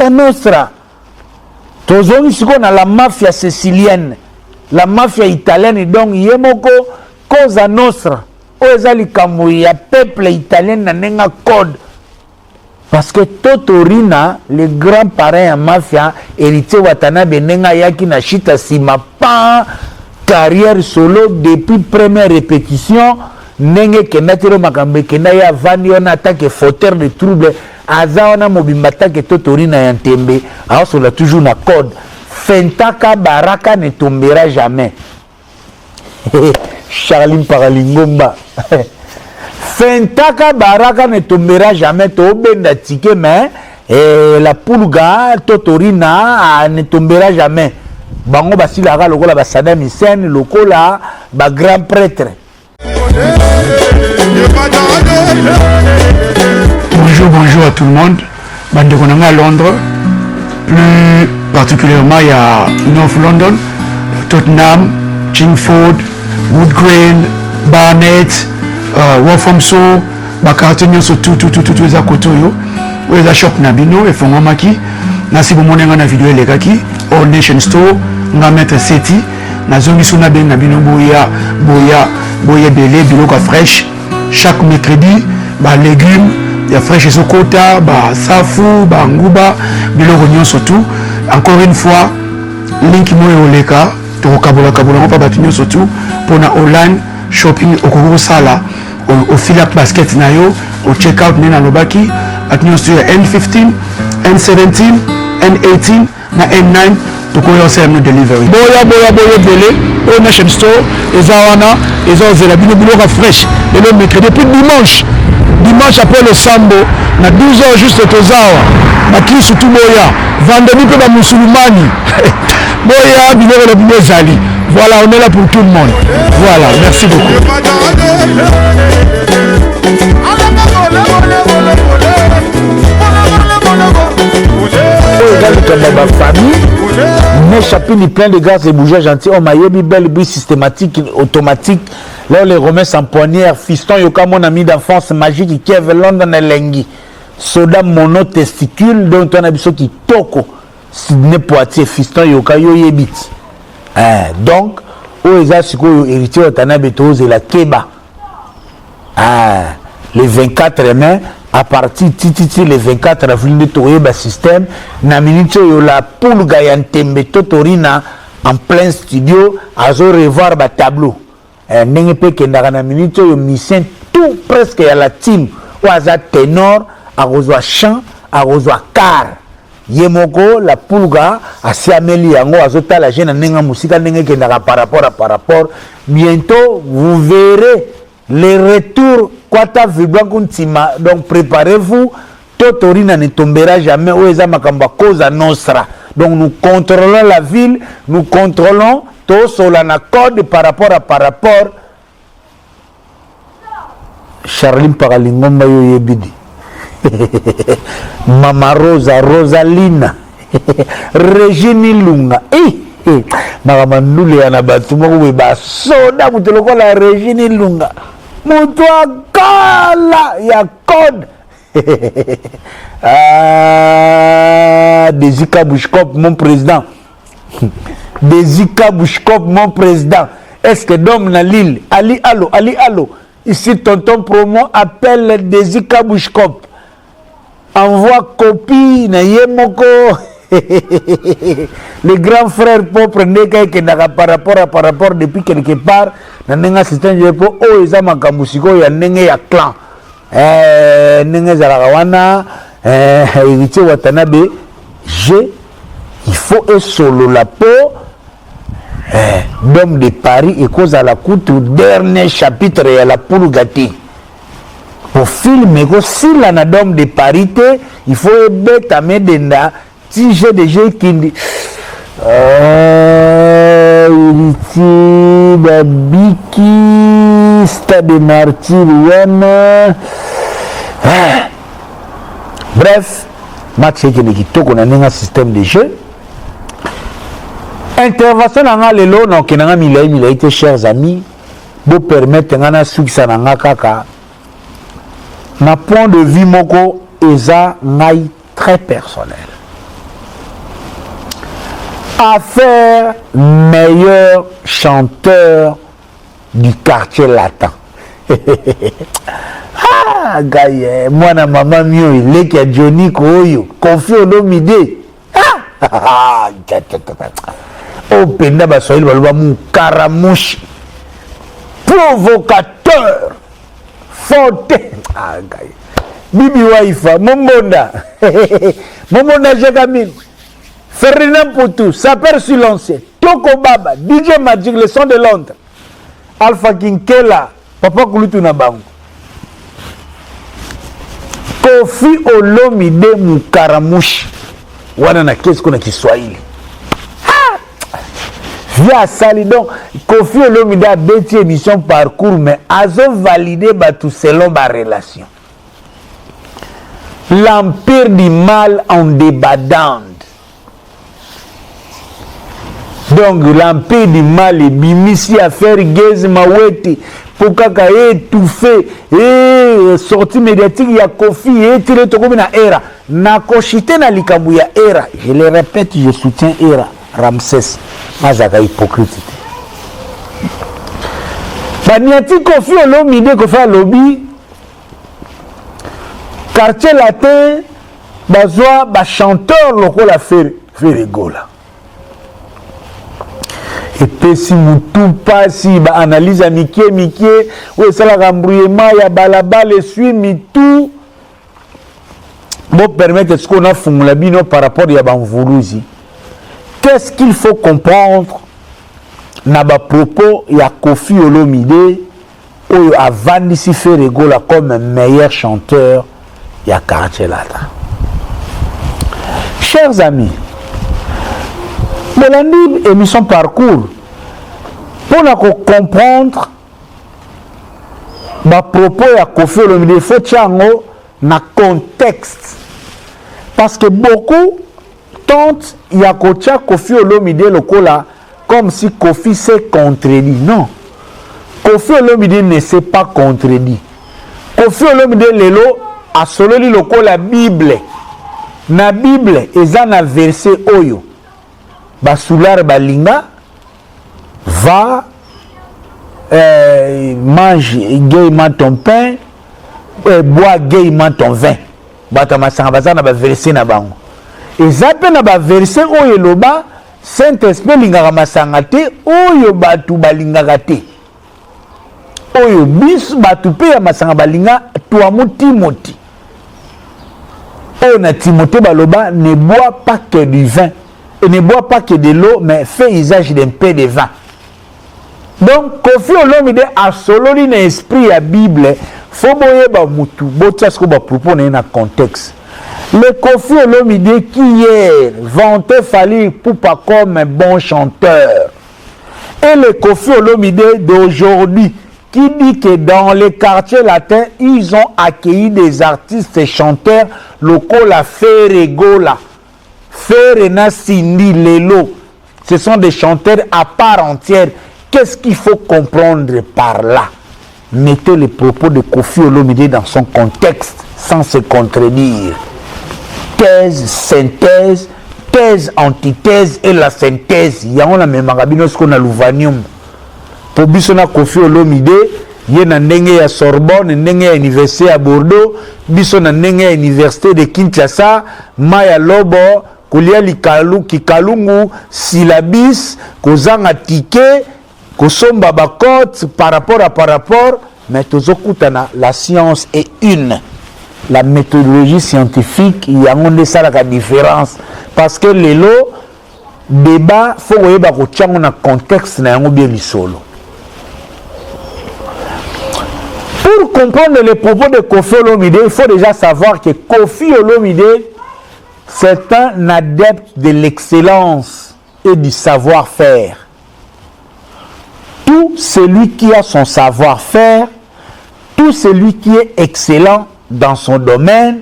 nostra tozongi sikoyo na la mafia sicilienne la mafia italienne donc ye moko cosa nostra oyo eza likambo ya peuple italien na ndenge code parce que totorina le grand parrain ya mafia héritier Watanabe ndenge ayaki na shita nsima pa carrière solo depuis première répétition ndenge ekenda telo makambo ekenda ye avandi wana atake fauteur de trouble aza wana mobimba atake totorina ya ntembe aosola toujours na code fentaka baraka ne tombera jamais Charline Paralingomba fentaka baraka ne tombera jamais tobenda tike mais la pulga totorina ne tombera jamais bango basilaka lokola ba Saddam Hussein lokola ba grand prêtre. Bonjour à tout le monde. Bandekonanga à Londres, plus particulièrement il y a North London, Tottenham, Chingford, Wood Green, Barnet, Walthamstow, bakartie nyonso tout eza kotoyo oyo eza shop na bino efongwamaki nasi bomonenga na video elekaki All Nation Store nga maître seti nazongi so na benga bino boya ebele biloko fraîche chaque mercredi ba légumes ya fraîche ezokota ba safu ba nguba biloko nyonso tout encore une fois link moyo oleka tokokabola mpa bato nyonso tout mpona online shopping okoki kosala ofila basket na yo check out nde nalobaki bato nyonso ya N15 N17 N18 na N9 tokoya osala no delivery boya ebele oyo Nation Store eza wana eza ozela bino biloko fraîche lelo mercredi puis dimanche après le sambo na 12h juste tozawa bakristu tu boya vendredi mpe bamusulumani boya biloko na bino ezali voilà on est là pour tout le monde voilà merci beaucoup famille mais chapini plein de gaz et bouger gentil on m'a yebi belle bruit systématique automatique là les Romains s'empoignèrent fiston yoka mon ami d'enfance magique qui est London elengi soda monotesticule donc on a biso qui toko Sidney Poitier fiston yoka yo yebit donc oeza sikoyo héritier Watanabe toze la keba les 24 mai à partir titi les 24 avril de toyeba système na minute yo la pulga ya ntembe totorina en plein studio azo revoir ba tableau ndenge pe kendaka na minute yo musicien tout presque ya la team oaza ténor akozwa chant akozwa car yemoko la pulga asiameli yango azotala jeune ndenge musika ndenge kendaka par rapport bientôt vous verrez les retours kwata vibwangu ntima donc préparez-vous totorina ne tombera jamais oeza makamba cause nostra donc nous contrôlons la ville nous contrôlons tosola na code par rapport Charline Paralingomba yo yebidi Mama Rosalina Regine Lunga makamandule yana batu moko basoda muteloko la Regine Lunga mutu akala ya code Desika Bouchkop mon président Desika Bouchkop mon président est-ce que d'homme na Lille Ali allo ici tonton promo appelle Desika Bouchkop envoie copie na yemoko le grand frère propre ndeka ekendaka par rapport depuis quelque part na ndenge système yepo oyo eza makambo sikoyo ya ndenge ya clan ndenge ezalaka wana héritier Watanabe il faut esolola po Dôme de Paris et cause à la couture dernier chapitre ya la Pulgati pour filmer ko sila na Dôme de Paris te il faut ebeta medenda si j'ai déjà kindi héritier babiki stade martyr wana bref match qui est kitoko na un système de jeu. Intervention dans le lot, donc il a été chers amis, pour permettre à ceux qui sont kaka. Na point de vue moko eza ngai très personnel. À faire meilleur chanteur du quartier latin. Ah, gaye, moi na maman mio il est qui Johnny Koyo, Koffi Olomide. Ah, oh, penda basoil balwa mu karamouche. Provocateur. Forte. Ah, gaye. Bibi Waifa, Mombonda. Mombonda Jagamin. Ferdinand Poutou, Saper Sulancé, Toko Baba, DJ Magic, le son de Londres. Alpha Kinkela, Papa Kulutu Nabango. Koffi Olomide Mukaramouche. Wana na qu'est-ce qu'on a Kiswahili. Via Sali donc Koffi Olomide a bêti émission parcours mais azo validé tout selon ma relation. L'empire du mal en débadande. Donc l'empire du mal est bimisi à faire Gez Maweti pour kaka étouffé et sortie médiatique il y a Koffi et tiré to comme na era na koshite na likabu ya era. Je le répète, je soutiens era Ramsès mazaka hypocrite. Baniati Koffi Olomide ko fa lobby quartier latin bazwa ba chanteur lokola faire rigola. Et puis si mutu pasi ba analyse mikie ou ça la rembrouillement ya balaba le suit mitu bon permettre ce qu'on a formulé bino par rapport ya banvuruzi. Qu'est-ce qu'il faut comprendre na ba propos ya Koffi Olomide ou avant si faire rigola comme meilleur chanteur ya quartier latin. Chers amis, Melanie émission parcours pour comprendre ma propos à Koffi Olomide il faut tiango na contexte parce que beaucoup tentent ya kocha Koffi Olomide lokola comme si Koffi s'est contredit. Non, Koffi Olomide ne s'est pas contredit. Koffi Olomide lelo a sololi lokola Bible na Bible eza na verset oyo basular balinga va mange gaiement ton pain bois gaiement ton vin bata masanga bazana ba verset na bango ezape na ba verset oyo loba Saint-Esprit lingaka masanga te oyo batu balingaka te oyo bis batu pe ya masanga balinga tuamu Timothy oyo na Timothée baloba ne bois pas que du vin et ne bois pas que de l'eau, mais fais usage d'un peu de vin. Donc, Koffi Olomide a solo un esprit à Bible. Faut boyer ba mutu, botia ce qu'on va proposer dans un contexte. Le Koffi Olomide qui hier vantait Fally Ipupa comme un bon chanteur. Et le Koffi Olomide d'aujourd'hui qui dit que dans les quartiers latins, ils ont accueilli des artistes et chanteurs locaux, la Ferregola. Ferena Cindy Lelo, ce sont des chanteurs à part entière. Qu'est-ce qu'il faut comprendre par là? Mettez les propos de Koffi Olomide dans son contexte sans se contredire. Thèse, synthèse, thèse, antithèse et la synthèse. Il y a la même rabinos qu'on a l'ouvanium. Pour bisona Koffi Olomide, il y a ndenge ya Sorbonne, ndenge ya université à Bordeaux, bisona ndenge ya université de Kinshasa, Maya Lobo, kolia likalu kikalungu syllabis kozanga ticket kosomba bakote par rapport mais tozokutana la science est une. La méthodologie scientifique, il y a la différence. Parce que les lots, débat, il faut que un contexte bien solo. Pour comprendre les propos de Kofi Olomide, il faut déjà savoir que Kofi Olomide, c'est un adepte de l'excellence et du savoir-faire. Tout celui qui a son savoir-faire, tout celui qui est excellent dans son domaine,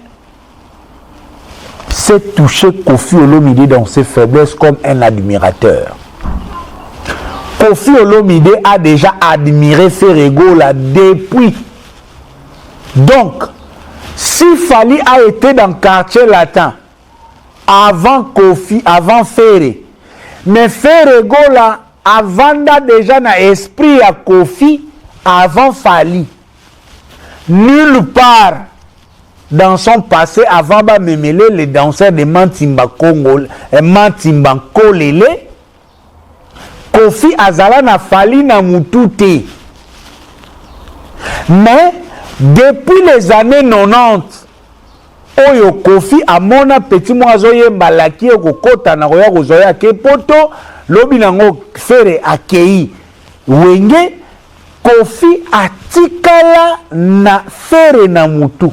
sait toucher Kofi Olomide dans ses faiblesses comme un admirateur. Kofi Olomide a déjà admiré Ferregola depuis. Donc, si Fally a été dans le quartier latin avant Kofi, avant Ferre, mais Ferregola avant déjà dans l'esprit à Kofi avant Fally. Nulle part dans son passé, avant de me mêler les danseurs de Mantimba Congo, Mantimba Kolele, Kofi Azala na Fally na Mutute. Mais depuis les années 90, Oyo Kofi a mon petit moisoye mbalaki okokota na koya kozoya ke poto lobi nango Ferre akei wenge Kofi atikala na Ferre na mutu.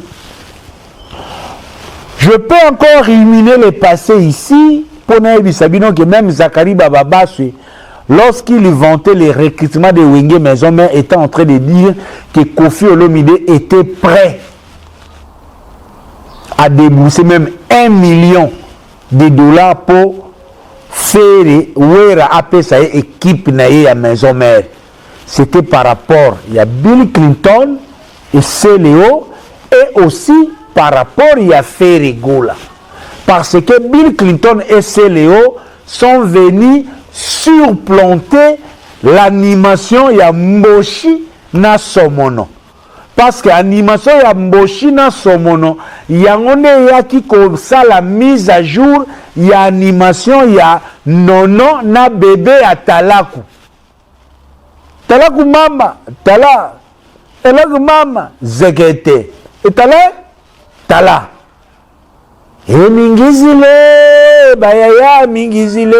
Je peux encore ruminer le passé ici pour n'abisabino que même Zakari Bababaswe, lorsqu'il vantait les recrutements de Wenge Maison Mère, était en train de dire que Kofi Olomide était prêt à débourser même $1 million pour faire Wera APSA équipe à Maison Mère. C'était par rapport à Bill Clinton et CLO et aussi par rapport à Ferregola. Parce que Bill Clinton et CLO sont venus surplanter l'animation ya Mboshi na Somono. Parce que l'animation ya Mboshi na Somono, yangone yaki comme ça la mise à jour ya animation ya Nono na bébé à Talaku. Talaku mama, Talaku mama, Zegete. Et Tala. Et Mingizile, Bayaya, Mingizile.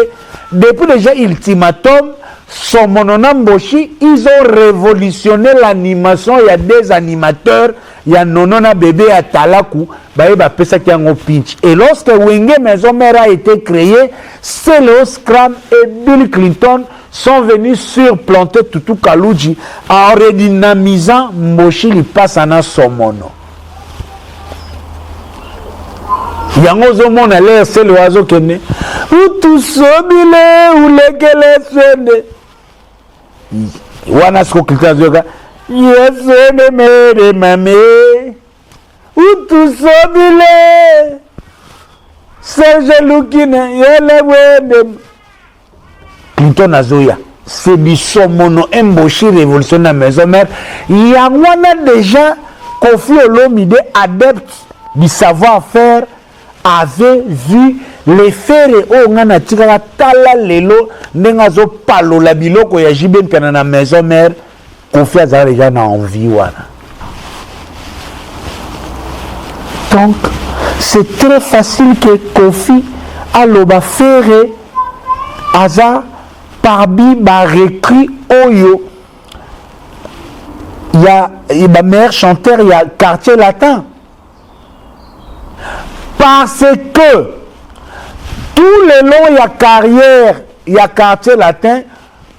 Depuis déjà Ultimatum, Somonona Mboshi, ils ont révolutionné l'animation. Il y a des animateurs, il y a Nonona bébé à Talaku, Bayeba Pesa qui a pinch. Et lorsque Wenge Maison Mère a été créé, Celo Scram et Bill Clinton sont venus surplanter Tutu Kaluji en redynamisant Mboshi, il passe à Somono. Yango zomo na l'air c'est l'oiseau qui est né. Ou tout sobile ou lekele sende. Wana sko kiltazoka. Yesene mere mame. Ou tout sobile. Serge Lukine yele wende. Clinton azoya. C'est du Somono Mboshi révolution na Maison Mère. Yangwana déjà Kofi Olomide adepte du savoir-faire avait vu les Ferre au ngana tika tala lelo nengazo palo la biloko ya jibe mpana na Maison Mère Kofi azala déjà na envie wana. Donc c'est très facile que Kofi aloba Ferre aza parmi ba recrue oyo ya meilleur chanteur ya quartier latin. Parce que tout le long, il y a carrière, il y a quartier latin,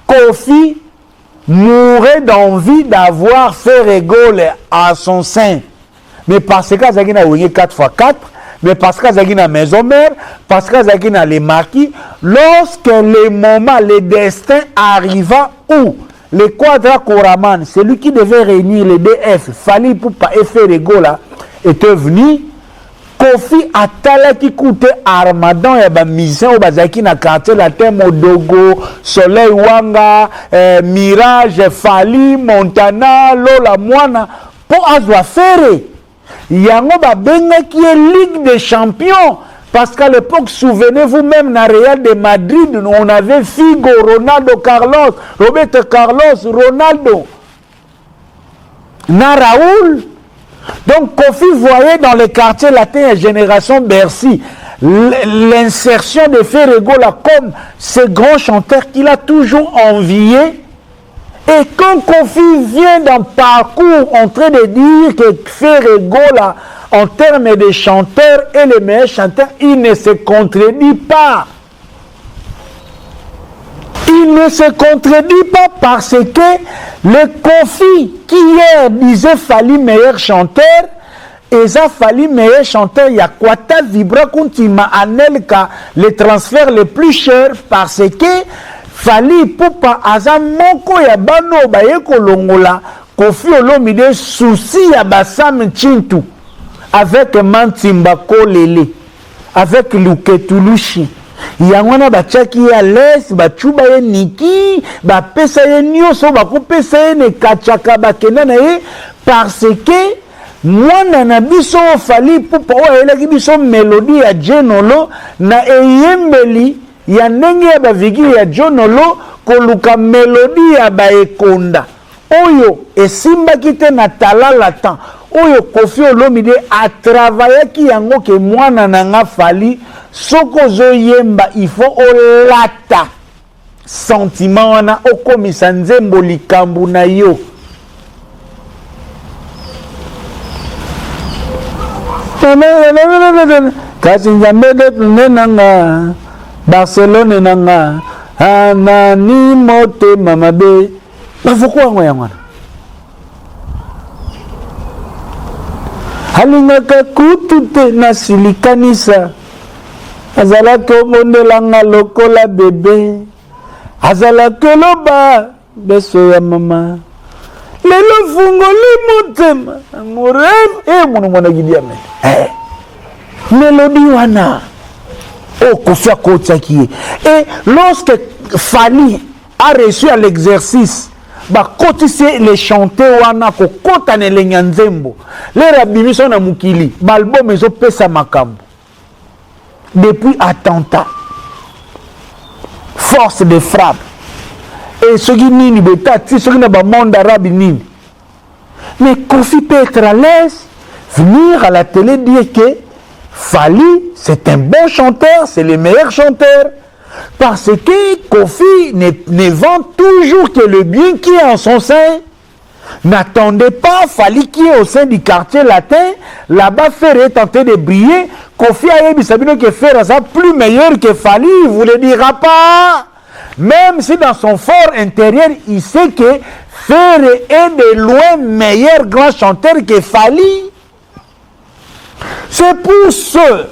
Kofi mourait d'envie d'avoir Ferregola à son sein. Mais parce que Zagina a gagné 4x4, mais parce que Zagina a Maison Mère, parce que Zagina a les marquis, lorsque le moment, le destin arriva où le Quadra Koraman, celui qui devait réunir les DF, Fally Ipupa et Ferregola, était venu. Kofi atala qui coûtait Armadan et ba musicien au bazaki na quartier latin Modogo, Soleil Wanga, Mirage, Fally, Montana, Lola Moana pour azwa Ferre. Yango ba benga qui est Ligue des Champions parce qu'à l'époque souvenez-vous même na Real de Madrid on avait Figo, Ronaldo, Carlos, Roberto Carlos, Ronaldo, na Raoul. Donc Kofi voyait dans les quartiers latins et Génération Bercy l'insertion de Ferregola comme ce grand chanteur qu'il a toujours envié. Et quand Kofi vient d'un parcours en train de dire que Ferregola, en termes de chanteur et les meilleurs chanteurs, il ne se contredit pas. Il ne se contredit pas parce que le Kofi qui hier disait Fali meilleur chanteur, et ça Fali meilleur chanteur, il y a Kwata Vibra Kuntima Anelka, le transfert le plus cher parce que Fali Poupa Aza Moko ya Bano Bayeko Longola, Kofi Olomide souci ya Basam Chintu, avec Mantimba Kolele, avec Luketulushi. Yangwana bachaki ya les bachuba ye niki bapesa ye nyonso bakopesa ye ne kachaka bakenda na ye parce que mwana na biso Fali Poupa oyo ayelaki biso melodi ya Jenolo na eyembeli ya ndenge ya bavigili ya Jonolo koluka melodi ya baekonda oyo esimbaki te na talala temps oyo Kofi Olomide atravaillaki yango ke mwana na nga Fali soko zo yemba il faut olata sentiment wana okomisa nzembo likambu na yo kasi nzambe de nanga Barcelone nanga anani motema mabe bafuku wango yangwana alingaka kutu te na silikanisa azalaki omondelanga lokola bebe azalaki loba beso ya mama lelo fungoli motema moreve munu mwana gidiame melodi wana Kofi akotiaki et lorsque Fali a reçu à l'exercice bakotisi les chanteurs wana kokota na elenga nzembo lera bimiso na mukili balbum ezopesa makambo depuis attentat force de frappe et soki nini betati soki na bamonde arabe nini mais Kofi peut être à l'aise venir à la télé dire que Fali c'est un bon chanteur, c'est le meilleur chanteur parce que Kofi ne vend toujours que le bien qui est en son sein. N'attendez pas Fali qui est au sein du quartier latin, là-bas Ferre est tenté de briller. Kofi a sabino que Ferre ça plus meilleur que Fali, il vous le dira pas. Même si dans son fort intérieur, il sait que Ferre est de loin meilleur grand chanteur que Fali. C'est pour ce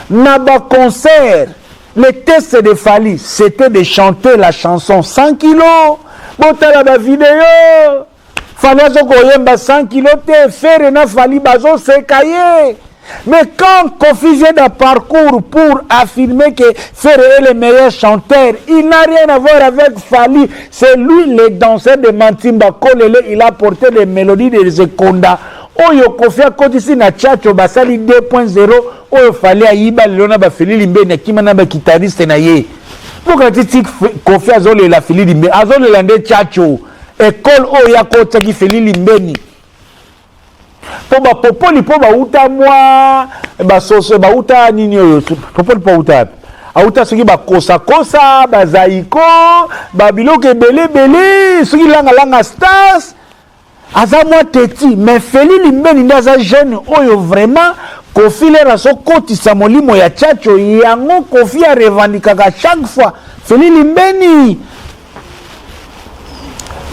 Naba concert, les tests de Fali, c'était de chanter la chanson 100 kilos. Botala la vidéo. Fali azokoyemba 100 kilos te faire na Fali bazo sekaye. Mais quand Kofi vient d'un parcours pour affirmer que Ferre est le meilleur chanteur, il n'a rien à voir avec Fali. C'est lui le danseur de Mantimba Kolele, il a porté les mélodies de Zekonda. Oyo Kofi akotisi na chacho basali 2.0 oyo Fali ayiba lona ba Fili Limbe na kima na ba guitariste na ye. Pourquoi titi Kofi azole la Fili Limbe azole la nde chacho école oyo akota ki Fili Limbe ni. Poba popoli poba uta mwa ba soso ba uta nini oyo popoli po uta auta soki ba kosa ba zaiko ba biloke bele soki langa stars aza mwa teti mais Feli Limbeni ndaza jeune oyo vraiment Kofi lera so kotisa molimo ya chacho yango Kofi a revendikaka chaque fois Feli Limbeni.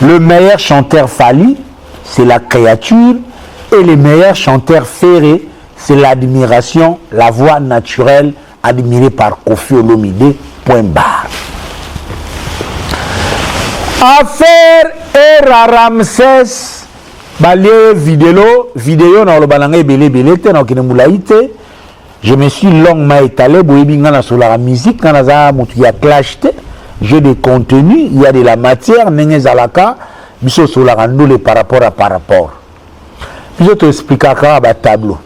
Le meilleur chanteur Fali c'est la créature et le meilleur chanteur Ferre c'est l'admiration, la voix naturelle admirée par Kofi Olomide. Point barre. Affaire Era Ramsès balé vidéo na lobananga belé te na okene mulaite. Je me suis longuement étalé boyebi ngana sur la musique kana za mutu ya clash te jeu de contenu, il y a de la matière nenge zalaka biso sur la randole par rapport. Je te expliquer ba tableau.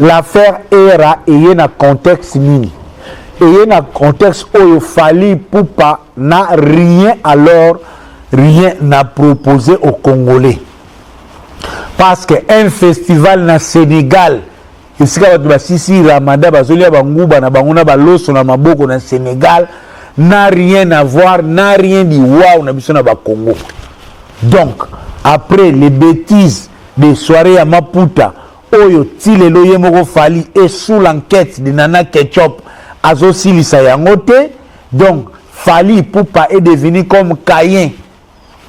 L'affaire Era et na contexte nini. Et na contexte oyo Fali Poupa n'a rien n'a proposé aux Congolais. parce que un festival na Sénégal esika bato basisi Ramadan bazolia banguba na bango na baloso na maboko na Sénégal n'a rien à voir, n'a rien dit waouh na biso na ba Congo. Donc après les bêtises des soirées à Maputa oyo tilelo ye moko fali et sous l'enquête de Nana Ketchup azosilisa yango te. Donc Fali Ipupa est devenu comme Caïn.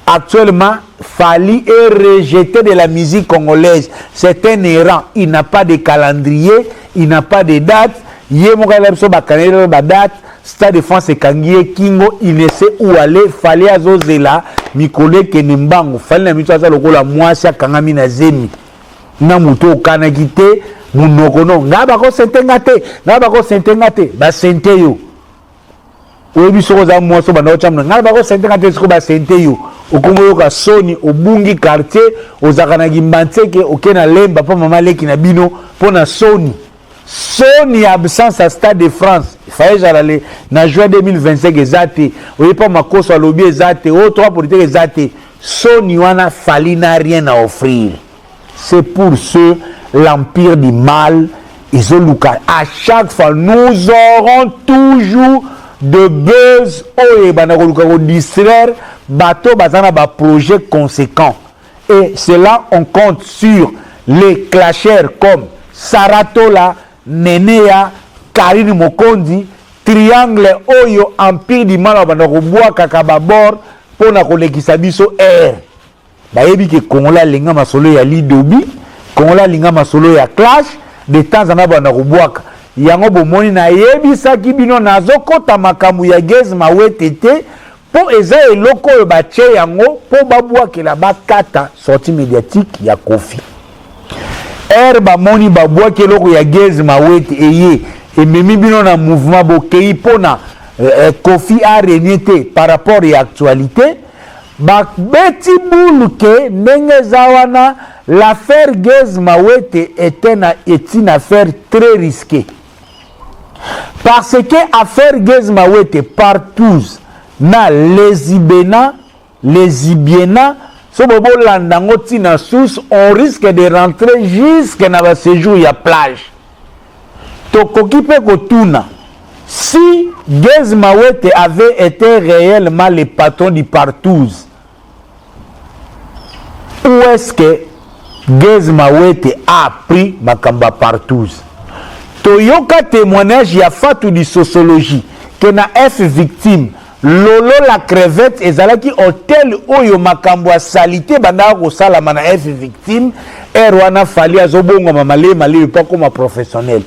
Actuellement, Fali est rejeté de la musique congolaise. C'est un errant. Il n'a pas de calendrier, il n'a pas de date. Yemokalebso bakanelo ba date. Stade de France et Kangie Kingo, il ne sait où aller. Fali azozela mikole kenembango. Fali na mitwa za lokola mwasi akangami na zemi. Na muto kanakite munokono. Ngaba ko sentenga te. Ba sente yo. Oyebi soko za mwaso banda ochamna ngala bako sente kate soko ba sente yo okongo yoka soni obungi quartier ozakana gimbanteke okena lemba pa mama leki na bino pona soni absence à Stade de France faye aller na juin 2025 ezate oyepa makoso alobi ezate o trois politique ezate soni wana Fali n'a rien à offrir. C'est pour ce l'empire du mal izoluka. À chaque fois nous aurons toujours de buzz oye banakoluka ko distraire bateau bazana ba projet conséquent et cela on compte sur les clashers comme Saratola, Nenea, Karine Mokondi, triangle oyo empire du mal banako boa kakaba bord pona kolekisa biso air bayebi ke Kongola linga masolo ya Lidobi, Kongola linga masolo ya clash de temps en temps banako boa yango bomoni na yebisaki bino nazokota makambo ya Gez Mawete te po eza eloko oyo batie yango po babwakela bakata sortie médiatique ya Kofi bamoni babwaki eloko ya Gez Mawete eye ememi bino na mouvement bokei pona Kofi a régné te par rapport ya actualité babeti bulu ke ndenge eza wana l'affaire Gez Mawete est une affaire très risquée. Parce que affaire Gez Mawete partout na les Ibiena so bobo landango tina sous on risque de rentrer jusqu'à na séjour ya plage. Tokoki pe kotuna si Gez Mawete avait été réellement le patron du Partouze, où est-ce que Gez Mawete a pris makamba Partouze? Toyoka témoignage ya Fatou di sociologie que na F victime Lolo la crevette ezalaki hôtel oyo makambo ya salité banda ko sala mana F victime erwana Fali azobongo male pas comme professionnel.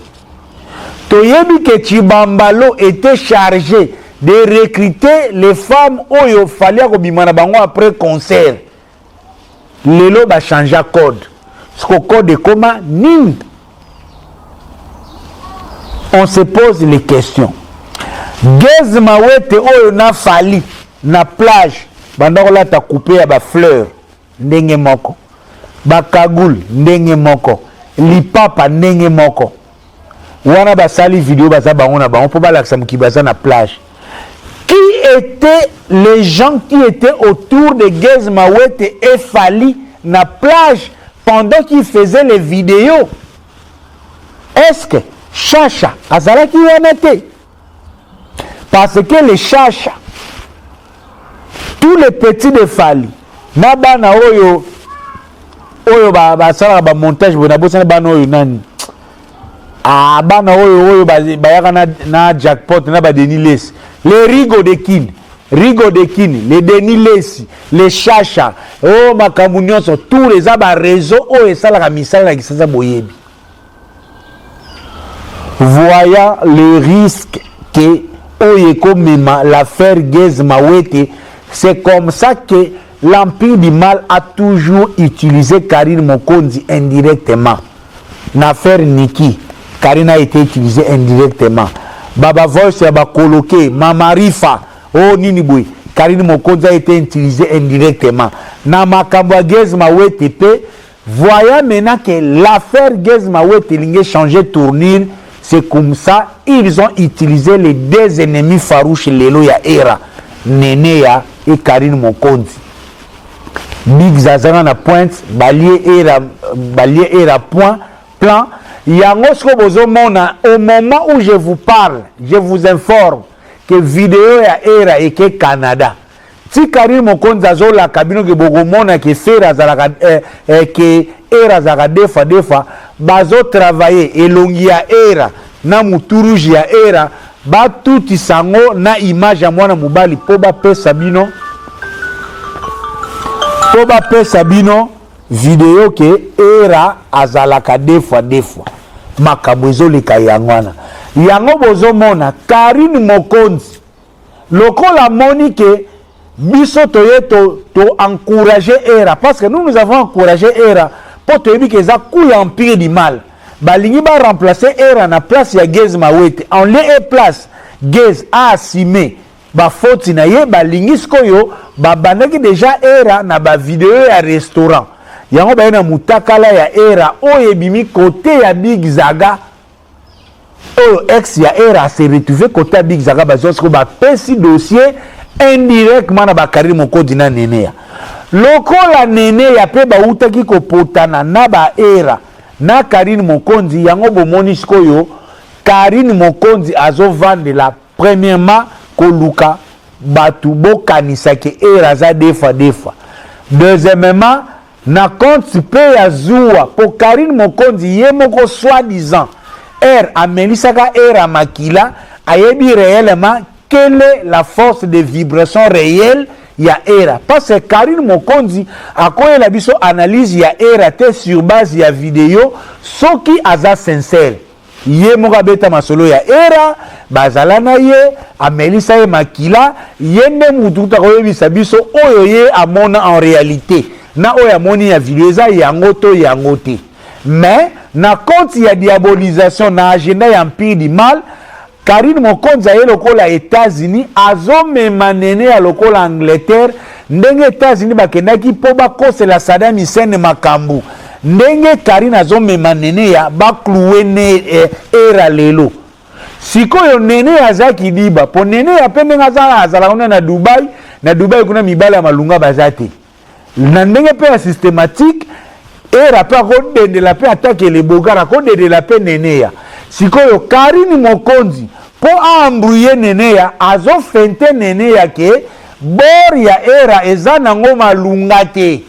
Toyebi que Chibambalo était chargé de recruter les femmes oyo Fali ko bimana bango après concert. Lelo ba changer code. Ce code est comment nini? On se pose les questions. Gez Mawete oyo na Fali na plage bandako la ta coupé ya ba fleur ndenge moko ba kagul ndenge moko lipapa ndenge moko wana basali vidéo baza bango na bango po balakisa mukibaza na plage. Qui étaient les gens qui étaient autour de Gez Mawete et Fali na plage pendant qu'ils faisaient les vidéos? Est-ce que Chacha azalaki wana te? Parce que les Chacha, tous les petits de Fali, na bana oyo ba sala ba montage bona bosana bana oyo nani bana oyo bayaka na jackpot na ba Denis Les, les Rigo de Kin, les Denis Les, les Chacha, makambo nyonso tous les aba réseau oyo esalaka misala na kisasa boyebi. Voyant le risque que l'affaire Gez Mawete, c'est comme ça que l'empire du mal a toujours utilisé Karine Mokondi indirectement. L'affaire Niki, Karine a été utilisée indirectement. Baba Voice a coloqué, Mama Rifa, Niniboui, Karine Mokondi a été utilisée indirectement. Namakambo Gez Mawete, voyant maintenant que l'affaire Gez Mawete a changé de tournure. C'est comme ça ils ont utilisé les deux ennemis farouches Lelo ya Era, Nenea et Karine Mokondi. Big Zazana na pointe, balier era point, plan. Yango ce que vous avez au moment où je vous parle, je vous informe que vidéo ya era et que Canada. Si Karim Mokonza zo la cabine que bogomona que fera zalaka que era zalaka defa bazo travailler elongi ya era na muturuji ya era ba tout isango na image ya mwana mobali po ba pesa bino vidéo que era azalaka defa makambo ezoleka yangwana yango bozomona Karine Mokonzi lokola monike biso to encourager era parce que nous avons encouragé era pour te dire que ça couille empire du mal balingi ba remplacer era na place ya Gez Mawete en lieu et place Gez a assumé ba faute na ye balingi skoyo ba bandaki déjà era na ba vidéo ya restaurant yango ba na mutakala ya era oye bimi côté ya Big Zaga oyo ex ya era se retrouvé côté ya Big Zaga bazosko ba pesi dossier indirectement na ba Karine Mokonzi na Neneya lokola Neneya pe ba utaki ko potana na ba era na Karine Mokonzi yango bomoni skoyo Karine Mokonzi azo vendre la premièrement koluka batu bokanisa ke era za defa deuxièmement na compte pe ya zuwa pour Karine Mokonzi ye moko soi-disant amelisaka era makila ayebi réellement quelle est la force de vibration réelle ya era parce que Karine Mokonzi akoye la biso analyse ya era te sur base ya vidéo soki aza sincère ye moko beta masolo ya era bazala na ye amelisa ye makila ye nde mutu takoyebisa biso oyo ye amona en réalité na oyo amoni ya vidéo eza yango te mais na compte ya diabolisation na agenda ya empire du mal Karine Mokonzi ye lokola États-Unis azomema nene ya lokola Angleterre ndenge États-Unis bakendaki po bakosela Saddam Hussein makambu ndenge Karine azomema nene ya bakluwe ne era lelo sikoyo nene azaki diba po nene ya pe ndenge azala na Dubai kuna mibala ya malunga bazate na ndenge pe ya systématique era pe akodendela pe atake le bogara akodendela pe nene ya sikoyo Karine Mokonzi po ambrouye Neneya azofente Neneya ke bor ya era eza nango malunga te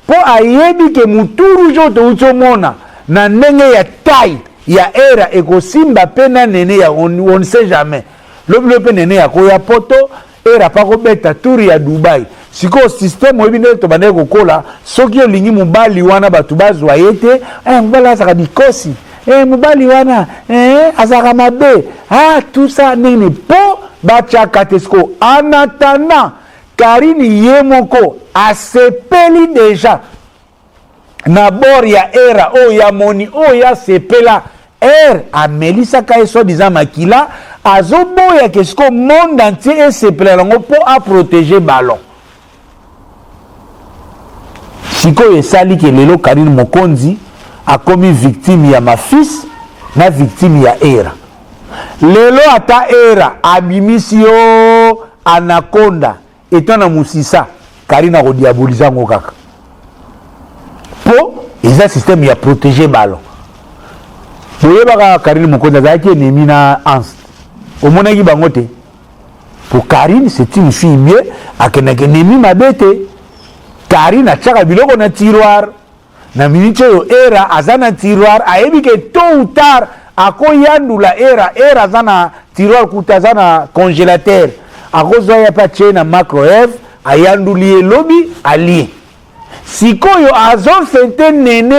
po ayebi ke muturu joto utomona na ndenge ya taille ya era ekosimba pe na Neneya on ne sait jamais lobi pe Neneya koya poto era pa kobeta turi ya Dubai siko système oyebi nde to bande kokola soki olingi mobali wana batu bazwa yete mobali azaka bikosi mobali wana azaka mabe tout ça nini po batiaka te siko en attendant Karine ye moko asepeli déjà na bor ya era oyo ya moni oyo ya sepela amelisaka ye soi-disant makila azoboya ke siko monde entier esepela yango po aprotéger ballon sikoyo esali ke lelo Karine Mokonzi akomi victime ya mafis na victime ya era lelo ata era abimisi yo anaconda etant na musisa Karine akodiaboliza ngo kaka po eza système ya protéger ballon boyebaka Karine Mokonzi azalaki ennemi na Anse omonaki bango te pour Karine c'est une fille bien akendaki ennemi mabe te Karine atiaka biloko na tiroir na minute oyo era aza na tiroir ayebi ke tôt ou tard akoyandula era aza na tiroir kuta aza na congélateur akozwa ya pe atie na microwave ayanduli elobi alie sikoyo azofete nene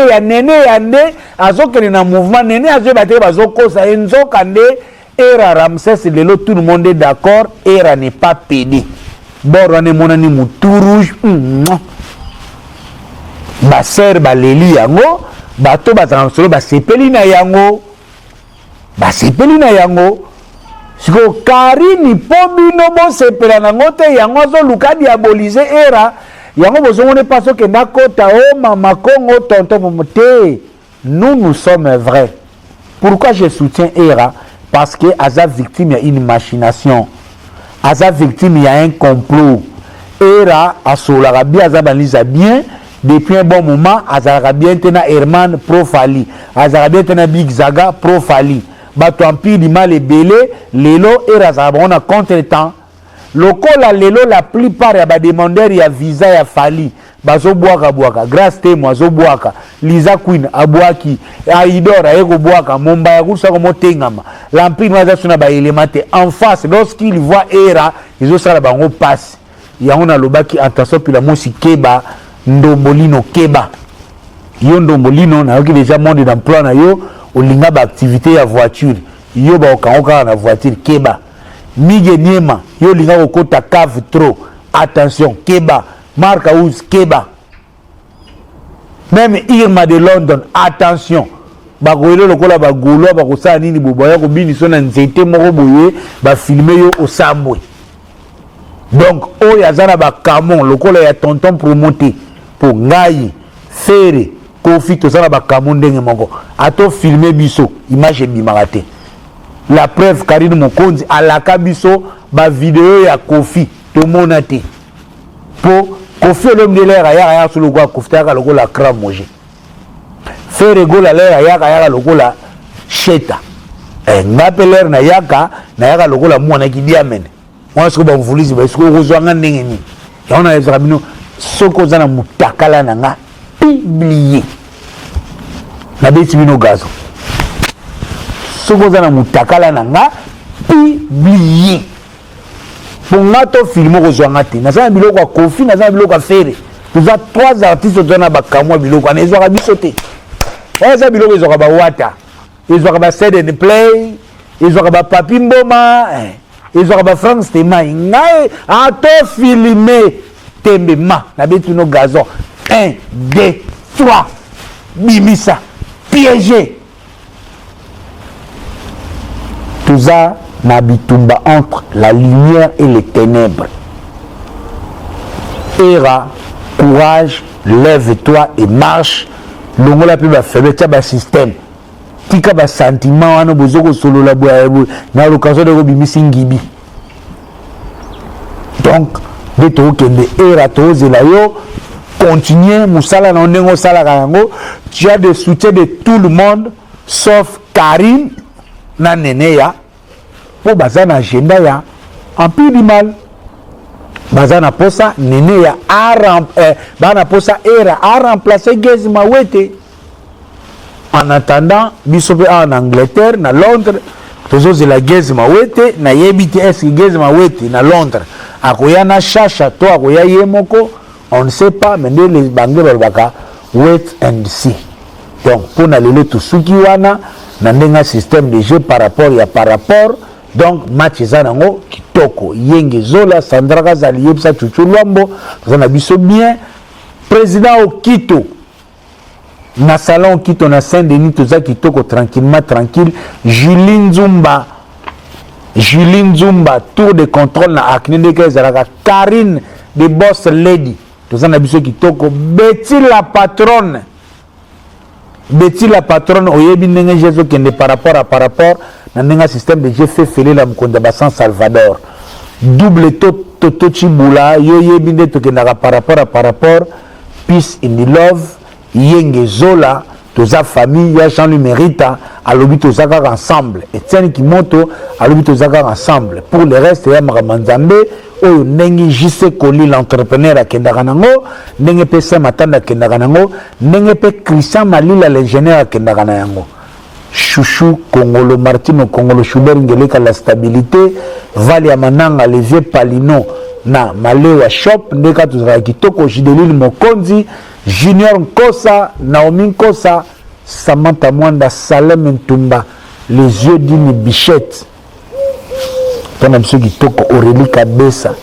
ya nde azokende na mouvement nene azoyeba te bazokosa ye nzoka nde era Ramsès lelo tout le monde est d'accord era n'est pas pédé bor wana emonani mutu rouge baser baleli yango bato bazala solo basepeli na yango siko Karine po bino bosepela nango te yango azoluka diabolize era yango bozomone pas okenda kota o mama Congo tonton te nous sommes vrais pourquoi je soutiens era parce que aza victime ya une machination aza victime ya un complot Era asolaka bien azabanisa bien depuis un bon moment azalaka bien tena Herman Profali azalaka bien tena Big Zaga Profali bato empire du mal ebele lelo era azalaka on a contre-temps lokola lelo la plupart ya bademandeur ya visa ya Fali bazobwaka Grace Temo azobwaka Liza Queen abwaki Aidora eko bwaka momba ya kusako motengama l'empire maza suna ba élément en face lorsqu'il voit era ils ont ça la bango passe yango na lobaki attention pila mosi keba ndombolino keba yo ndombolino na yoki déjà monde d'emploi na yo olinga ba activité ya voiture yo ba okangoka na voiture keba mige niema yo linga okota cave trop attention keba Marc House keba même Irma de London attention bakoyelo lokola bagolo bakosala nini boboya ko biniso na nzete moko boye ba filmer yo osambwe donc oyazana ba camon lokola ya tonton promoté pour ngai fere kofi to sala ba camon ndenge moko ato filmer biso image bimaka te la preuve Karine Mokonzi alaka biso ba vidéo ya kofi to mona te po kofi l'homme de l'air ya sur le quoi kofi ta lokola cram moje fere gola l'air ya lokola sheta ngapeler na yaka lokola mwana ki diamene moi ce que bon voulez ba ce que ozwanga ndenge ni ya on a ezra bino soko zana mutakala na nga publier na beti bino gazo soko zana mutakala na nga publier pour ngato filmo kozwanga te na zana biloko ya kofi na zana biloko ya fere nous a trois artistes zana ba kamwa biloko na ezwa biso te eza biloko ezwa ba wata ezwa ba said and play ezwa ba papi mboma ils ont France Tema ngai ato filmé tembema na betu no gazon 1 2 3 bimisa piégé tout ça na bitumba entre la lumière et les ténèbres. Era courage, lève-toi et marche. Longola pe ba faiblesse ba système. Tika ba sentiment wana bozoko solo la boya na l'occasion de bimisi ngibi. Donc de to kende era to zela yo continuer musala na ndenge sala kango, tu as des soutiens de tout le monde sauf Karine na Neneya po bazana agenda ya empire du mal. Bazana posa Neneya bana posa era a remplacer Gezi Mawete. En attendant, bisope en Angleterre, na Londres, toujours c'est la Gezi Mawete, na yebiti est Gezi Mawete na Londres. Akoya na chacha to akoya yemoko, on ne sait pas, mais les bangueurs baka wait and see. Donc pour na lelo to suki wana na ndenga système de jeu par rapport donc match zanango kitoko yenge zola Sandra Kazali yebsa chuchu lwambo zana biso bien président Okito na salon Okito na Saint-Denis toza kitoko tranquille Julie Nzumba tour de contrôle na aknende kezalaka Karine de boss lady toza na biso kitoko Betty la patronne oyebi ndenge jezo kende par rapport na ndenga système de jeu fait fele la mkonda ba San Salvador double toto chibula yo yebi nde tokendaka par rapport peace in the love yenge zola toza famille ya Jean-Louis Mérita alobi toza kaka ensemble Etienne Kimoto alobi toza kaka ensemble pour le reste ya Maramanzambe oyo ndenge JC Koli l'entrepreneur akendaka nango ndenge pe Saint Matanda akendaka nango ndenge pe Christian Malila l'ingénieur akendaka na yango Chouchou Kongolo Martino Kongolo Schubert Ngeleka la stabilité Vali ya Mananga le vieux Palino na Malewa shop ndeka tozala kitoko Jidelil Mokonzi Junior Nkosa Naomi Nkosa Samantha Mwanda Salem Ntumba les yeux d'une bichette pona biso kitoko Aurélie Kabesa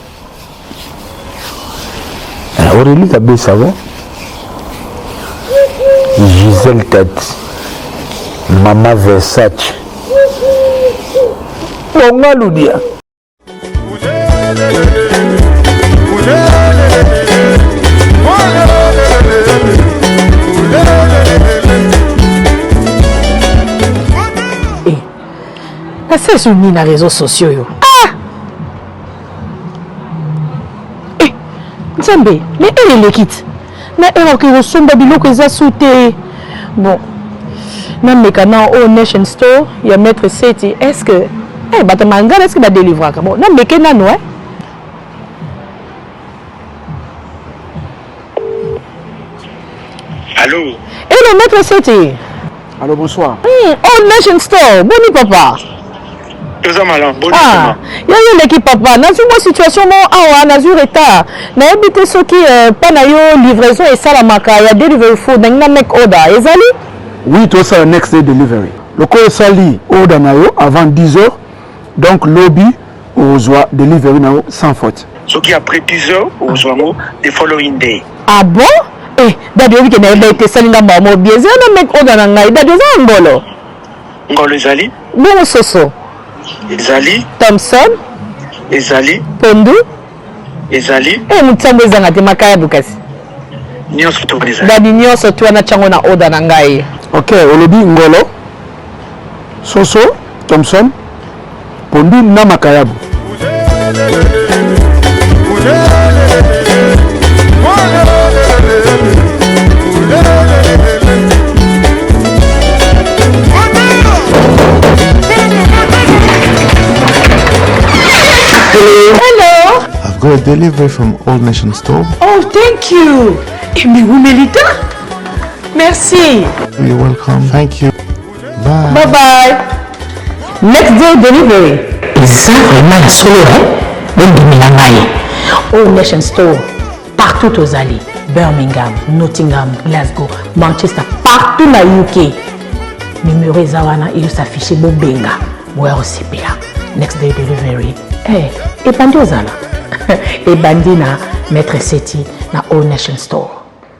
ouais Gisèle Tati Mama Versace Bonga Ludia c'est sur les réseaux sociaux. Nzambe, mais elle est l'équipe. Na erreur que ressemble biloko eza sauté. Bon. Na mekana au Nation Store, il y a maître Seti. Est-ce que batamanga est-ce que va délivrer bon, na mekena no Allô? Hello maître Seti. Allô, bonsoir. Oh Nation Store, boni papa. Deux ans malin, bon Ah, il y a eu l'équipe papa. Dans une situation où on a eu retard. Na habité ce qui pas na yo livraison et ça la maka. Il y a delivery food. Na na make order. Ezali? Oui, tout ça, next day delivery. Le code sali order na yo avant 10 heures. Donc, lobby, aux delivery na yo sans faute. Ce qui après 10 heures, aux soirs, the following day. Ah bon? Eh, d'ailleurs, oui, qu'il y a été sali na maman bien. C'est un make order na ngai. D'ailleurs, c'est un ngolo. Ngolo Ezali? Bon, soso. Ezali? Thompson? Ezali? Pondu? Ezali? Eh, mutsambo ezanga te makaya bukasi. Nyonso to Ezali. Dadi nyonso tu na chango na order na ngai. Ok, au lobby, ngolo, soso, Thompson, pondu na makayabu. Hello. I've got a delivery from Old Nation Store. Oh, thank you. Et mais vous méritez. Merci. You're welcome. Thank you. Bye. Bye bye. Next day delivery. Ça vraiment la solo, hein? Bonne demi-langaille. Old Nation Store. Partout aux alliés. Birmingham, Nottingham, Glasgow, Manchester, partout dans le UK. Numéro Zawana, il s'affiche Bobenga. Boya aussi bien. Next day delivery. Eh, et bandi aux alliés. Et bandi na Maître Seti na Old Nation Store.